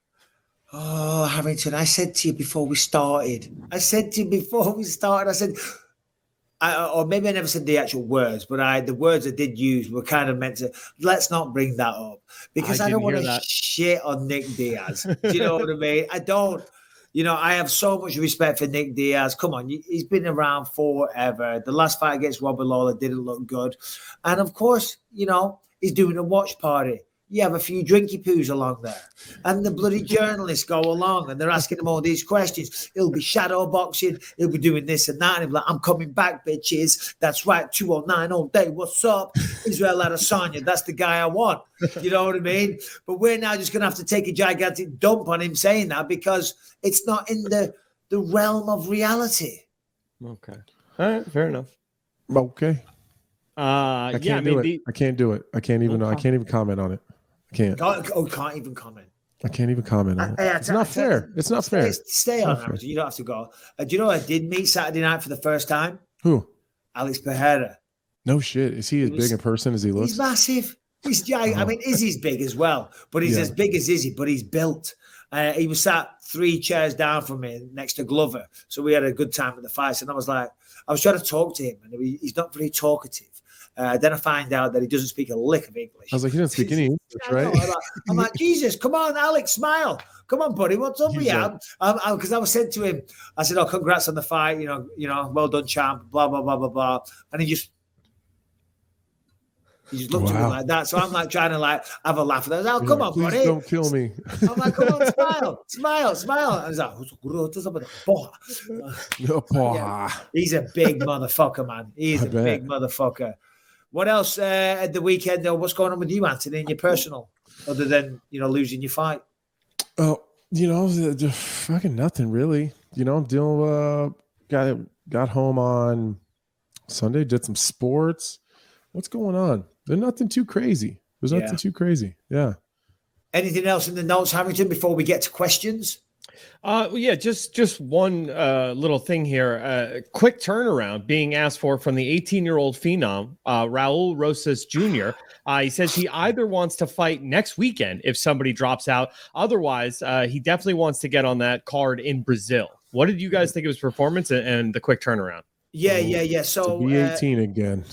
Oh, Harrington, I said to you before we started, I said, or maybe I never said the actual words, but the words I did use were kind of meant to, let's not bring that up, because I don't want to shit on Nick Diaz. Do you know what I mean? I don't. I have so much respect for Nick Diaz. Come on, he's been around forever. The last fight against Robert Lawler didn't look good. And of course, he's doing a watch party. You have a few drinky poos along there. And the bloody journalists go along and they're asking him all these questions. He'll be shadow boxing. He'll be doing this and that. And he'll be like, I'm coming back, bitches. That's right, 209 all day. What's up? Israel Adesanya. That's the guy I want. You know what I mean? But we're now just going to have to take a gigantic dump on him saying that because it's not in the realm of reality. Okay. All right. Fair enough. Okay. I can't do it. I can't even comment on it. Can't even comment. I can't even comment on it. It's not fair. It's not fair. Stay on, Harrington. You don't have to go. Do you know I did meet Saturday night for the first time? Who? Alex Pereira. No shit. Is he as big in person as he looks? He's massive. He's giant. I mean, Izzy's big as well, but he's as big as Izzy, but he's built. He was sat 3 chairs down from me next to Glover. So we had a good time at the fights. And I was trying to talk to him, and he's not very talkative. Then I find out that he doesn't speak a lick of English. I was like, he doesn't speak any English, right? I'm like, Jesus, come on, Alex, smile. Come on, buddy, what's up with you? Because I was said to him, I said, oh, congrats on the fight, well done, champ, blah, blah, blah, blah, blah. And he just looked at me like that. So I'm like trying to have a laugh. I was like, oh, come on, buddy. Don't kill me. I'm like, come on, smile. I was like, he's a big motherfucker, man. He's a big motherfucker. What else at the weekend, though? What's going on with you, Anthony, in your personal, other than, losing your fight? Oh, just fucking nothing really. Got home on Sunday, did some sports. What's going on? There's nothing too crazy. Yeah. Anything else in the notes, Harrington, before we get to questions? Just one little thing here. Quick turnaround being asked from the 18-year-old phenom, Raul Rosas Jr. He says he either wants to fight next weekend if somebody drops out. Otherwise, he definitely wants to get on that card in Brazil. What did you guys think of his performance and the quick turnaround? Yeah. So be 18 again.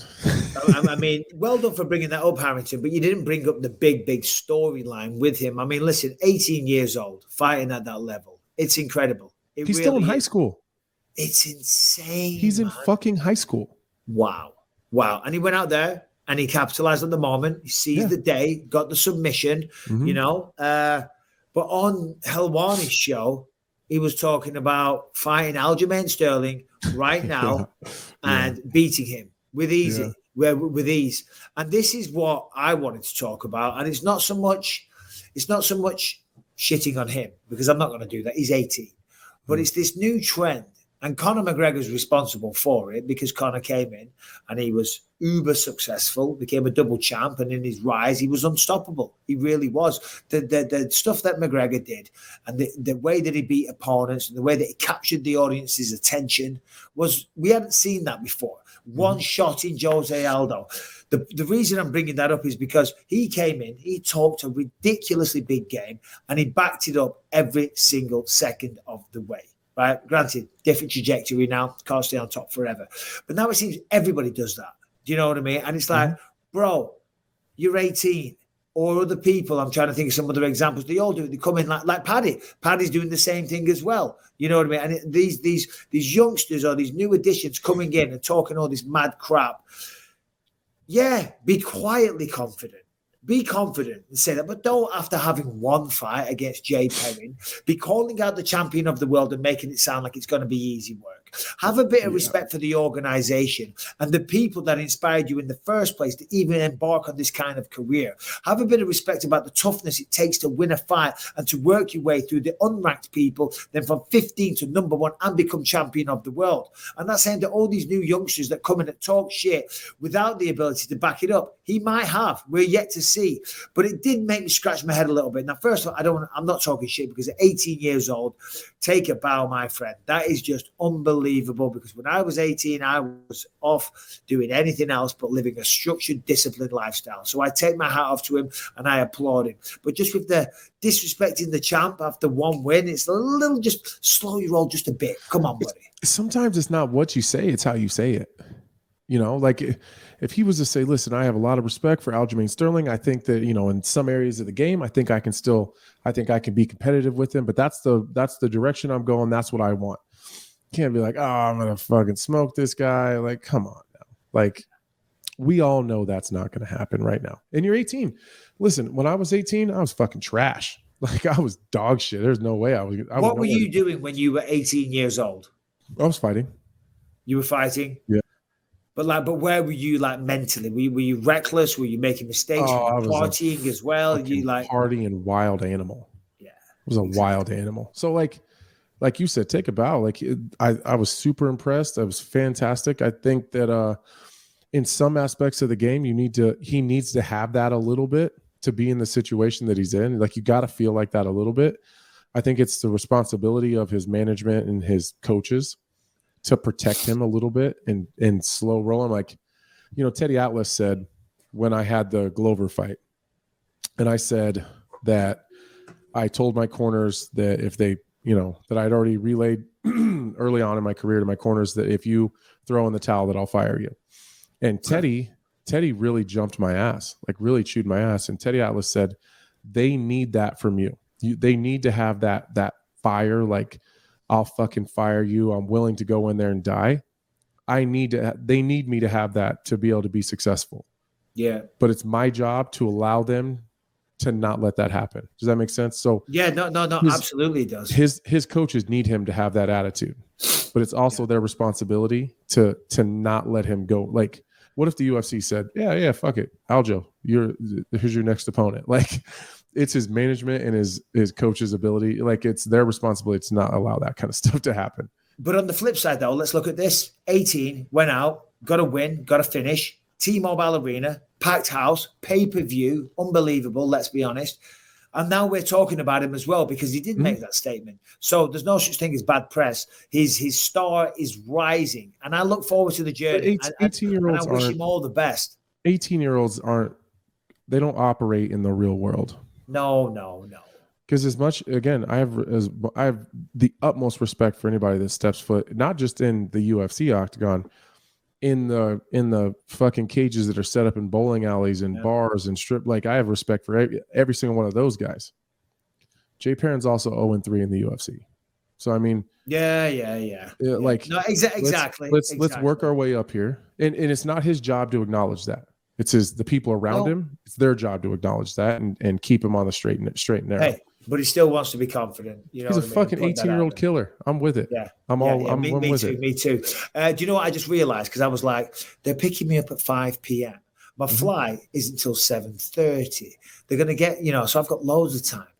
I mean, well done for bringing that up, Harrington, but you didn't bring up the big storyline with him. I mean, listen, 18 years old, fighting at that level. It's incredible. He's really still in high school. It's insane. He's in fucking high school. Wow. And he went out there and he capitalized on the moment. He seized the day, got the submission, But on Helwani's show, he was talking about fighting Aljamain Sterling right now and beating him with ease. And this is what I wanted to talk about. And it's not so much shitting on him, because I'm not going to do that. He's 18. But it's this new trend. And Conor McGregor's responsible for it, because Conor came in and he was uber successful, became a double champ, and in his rise, he was unstoppable. He really was. The stuff that McGregor did and the way that he beat opponents and the way that he captured the audience's attention we hadn't seen that before. One shot in Jose Aldo. The reason I'm bringing that up is because he came in, he talked a ridiculously big game, and he backed it up every single second of the way. Right? Granted, different trajectory now, can't stay on top forever. But now it seems everybody does that. Do you know what I mean? And it's like, bro, you're 18. or other people. I'm trying to think of some other examples. They all do it. They come in like Paddy. Paddy's doing the same thing as well. You know what I mean? And these youngsters or these new additions coming in and talking all this mad crap. Yeah, be quietly confident. Be confident and say that, but don't, after having one fight against Jay Perrin, be calling out the champion of the world and making it sound like it's going to be easy work. Have a bit of respect for the organization and the people that inspired you in the first place to even embark on this kind of career. Have a bit of respect about the toughness it takes to win a fight and to work your way through the unranked people, then from 15 to number 1 and become champion of the world. And that's saying that all these new youngsters that come in and talk shit without the ability to back it up. He might have. We're yet to see. But it did make me scratch my head a little bit. Now, first of all, I'm not talking shit because at 18 years old, take a bow, my friend. That is just unbelievable, because when I was 18, I was off doing anything else but living a structured, disciplined lifestyle. So I take my hat off to him and I applaud him. But just with the disrespecting the champ after one win, it's a little, just slow your roll just a bit. Come on, buddy. Sometimes it's not what you say, it's how you say it. You know, like if he was to say, listen, I have a lot of respect for Aljamain Sterling. I think that, you know, in some areas of the game, I think I can be competitive with him, but that's the direction I'm going. That's what I want. Can't be like, oh, I'm going to fucking smoke this guy. Like, come on now. Like, we all know that's not going to happen right now. And you're 18. Listen, when I was 18, I was fucking trash. Like, I was dog shit. There's no way I was. What were you doing when you were 18 years old? I was fighting. You were fighting? Yeah. But where were you, like, mentally? Were you reckless? Were you making mistakes? Were you partying as well? You like partying wild animal. Yeah, it was a wild animal. So like you said, take a bow. Like I was super impressed. That was fantastic. I think that in some aspects of the game, he needs to have that a little bit to be in the situation that he's in. Like, you got to feel like that a little bit. I think it's the responsibility of his management and his coaches to protect him a little bit and slow roll him. Like, you know, Teddy Atlas said when I had the Glover fight, and I said that I told my corners that if they, you know, that I'd already relayed early on in my career to my corners that if you throw in the towel, that I'll fire you. And Teddy really jumped my ass, like really chewed my ass. And Teddy Atlas said, they need that from you. They need to have that fire, like, I'll fucking fire you. I'm willing to go in there and die. They need me to have that to be able to be successful. Yeah. But it's my job to allow them to not let that happen. Does that make sense? So yeah, no, absolutely it does. His coaches need him to have that attitude, but it's also their responsibility to not let him go. Like, what if the UFC said, yeah, fuck it, Aljo, here's your next opponent? Like, it's his management and his coach's ability. Like, it's their responsibility to not allow that kind of stuff to happen. But on the flip side, though, let's look at this. 18, went out, got a win, got a finish. T-Mobile Arena, packed house, pay-per-view, unbelievable, let's be honest. And now we're talking about him as well because he did make that statement. So there's no such thing as bad press. His star is rising. And I look forward to the journey. 18-year-olds and I wish him all the best. 18-year-olds they don't operate in the real world. No. Because as much, again, I have the utmost respect for anybody that steps foot, not just in the UFC octagon, in the fucking cages that are set up in bowling alleys and bars and strip. Like, I have respect for every single one of those guys. Jay Perrin's also 0-3 in the UFC. So, I mean, yeah. Like, no, exactly. Let's work our way up here. And it's not his job to acknowledge that. It's the people around him. It's their job to acknowledge that and keep him on the straight and narrow. Hey, but he still wants to be confident. You know, he's a fucking 18-year-old killer. I'm with it. Yeah, I'm with it. Me too. Do you know what I just realized? Because I was like, they're picking me up at 5 p.m. My flight isn't until 7:30. They're gonna get, so I've got loads of time.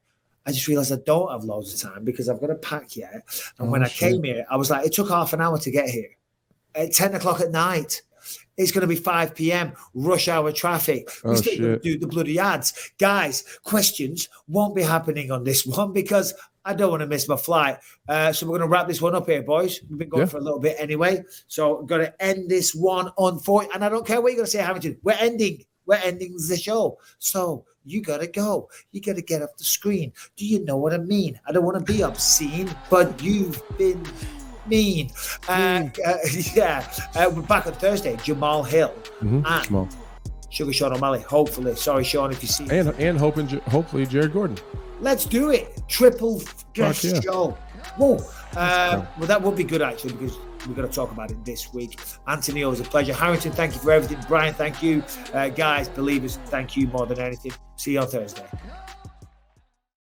I just realized I don't have loads of time because I've got to pack yet. And when I came here, I was like, it took half an hour to get here. At 10 o'clock at night. It's going to be 5 p.m. rush hour traffic. We still going to do the bloody ads. Guys, questions won't be happening on this one because I don't want to miss my flight. So we're going to wrap this one up here, boys. We've been going for a little bit anyway. So I'm going to end this one on 4. And I don't care what you're going to say, Hamilton. We're ending the show. So you got to go. You got to get off the screen. Do you know what I mean? I don't want to be obscene, but you've been mean. We're back on Thursday. Jamahal Hill and Sugar Sean O'Malley. Hopefully. Sorry, Sean, if you see and hopefully Jared Gordon. Let's do it. Triple guest yeah. show. Whoa. Well, that would be good, actually, because we're going to talk about it this week. Anthony, always a pleasure. Harrington, thank you for everything. Brian, thank you. Guys, believers, thank you more than anything. See you on Thursday.